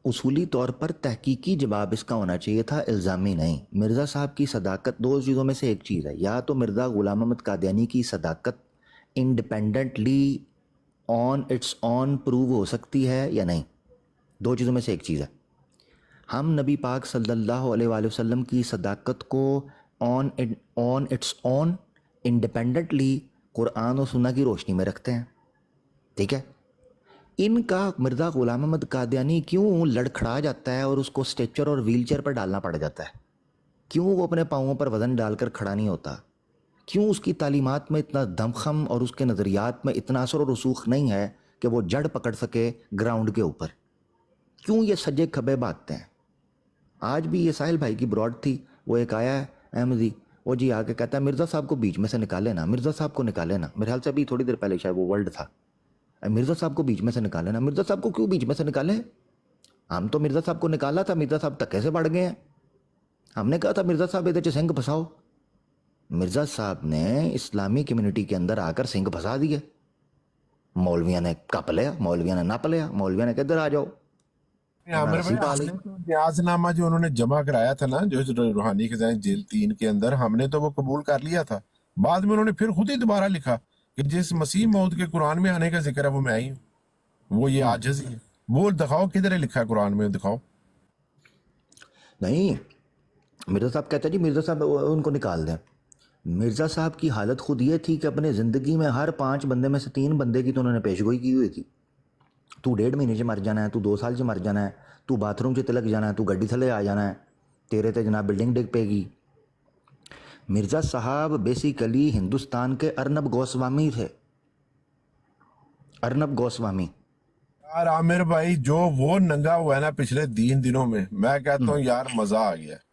اصولی طور پر تحقیقی جواب اس کا ہونا چاہیے تھا، الزامی نہیں. مرزا صاحب کی صداقت 2 چیزوں میں سے ایک چیز ہے. یا تو مرزا غلام احمد قادیانی کی صداقت independently on its own prove ہو سکتی ہے یا نہیں. 2 چیزوں میں سے ایک چیز ہے. ہم نبی پاک صلی اللہ علیہ وآلہ وسلم کی صداقت کو آن اٹس آن انڈیپینڈنٹلی قرآن و سنہ کی روشنی میں رکھتے ہیں. ٹھیک ہے. ان کا مرزا غلام احمد قادیانی کیوں لڑکھڑا جاتا ہے اور اس کو اسٹیچر اور ویل چیئر پر ڈالنا پڑ جاتا ہے؟ کیوں وہ اپنے پاؤں پر وزن ڈال کر کھڑا نہیں ہوتا؟ کیوں اس کی تعلیمات میں اتنا دمخم اور اس کے نظریات میں اتنا اثر و رسوخ نہیں ہے کہ وہ جڑ پکڑ سکے گراؤنڈ کے اوپر؟ کیوں یہ سجے کھبے باتیں ہیں؟ آج بھی یہ ساحل بھائی کی براڈ تھی. وہ ایک آیا ہے احمدی، وہ جی آ کے کہتا ہے مرزا صاحب کو بیچ میں سے نکالے نا، مرزا صاحب کو نکالے نا. میرے خیال سے ابھی تھوڑی دیر پہلے شاید وہ ورلڈ تھا. مرزا صاحب کو بیچ میں سے نکالے نا. مرزا صاحب کو کیوں بیچ میں سے نکالے؟ ہم تو مرزا صاحب کو نکالا تھا، مرزا صاحب تک کیسے بڑھ گئے ہیں؟ ہم نے کہا تھا مرزا صاحب ادھر سنگھ پھنساؤ. مرزا صاحب نے اسلامی کمیونٹی کے اندر آ کر سنگھ پھنسا دیے. مولویاں نے کپ لیا، مولویاں نے نپ لیا، مولویاں نے کہ ادھر آ جاؤ. نیاز نامہ جو انہوں نے جمع کرایا تھا نا، جو روحانی خزائن جیل 3 کے اندر، ہم نے تو وہ قبول کر لیا تھا. بعد میں انہوں نے پھر خود ہی دوبارہ لکھا کہ جس مسیح موعود کے قرآن میں آنے کا ذکر ہے وہ میں ہی ہوں. وہ یہ عاجز ہی ہے. وہ دکھاؤ کدھر لکھا ہے قرآن میں، دکھاؤ. نہیں، مرزا صاحب کہتا ہے جی مرزا صاحب ان کو نکال دیں. مرزا صاحب کی حالت خود یہ تھی کہ اپنے زندگی میں ہر 5 بندے میں سے 3 بندے کی تو انہوں نے پیش گوئی کی ہوئی تھی. تو 1.5 مہینے سے مر جانا ہے، تو 2 سال سے مر جانا ہے، تو باتھ روم سے تلک جانا ہے، تو گڈی تھلے آ جانا ہے، تیرے تے جناب بلڈنگ ڈگ پے گی. مرزا صاحب بیسیکلی ہندوستان کے ارنب گوسوامی تھے. ارنب گوسوامی. یار عامر بھائی جو وہ ننگا ہوا ہے نا پچھلے 3 دنوں میں کہتا ہوں یار مزہ آ گیا.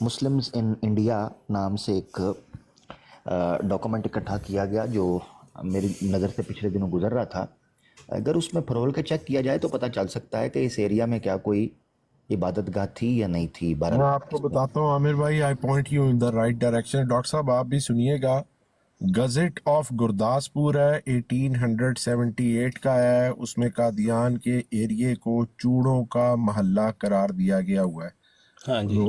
مسلمز ان انڈیا نام سے ایک ڈاکومنٹ اکٹھا کیا گیا جو میری نظر سے پچھلے دنوں گزر رہا تھا. اگر اس میں پھرول کے چیک کیا جائے تو پتہ چل سکتا ہے کہ اس ایریا میں کیا کوئی عبادت گاہ تھی یا نہیں تھی. میں آپ کو بتاتا ہوں عامر بھائی, I point you in the right direction. Doctor صاحب آپ بھی سنیے گا, گزٹ آف گرداسپور ہے 1878 کا ہے, اس میں قادیان کے ایریے کو چوڑوں کا محلہ قرار دیا گیا ہوا ہے. ہاں جی.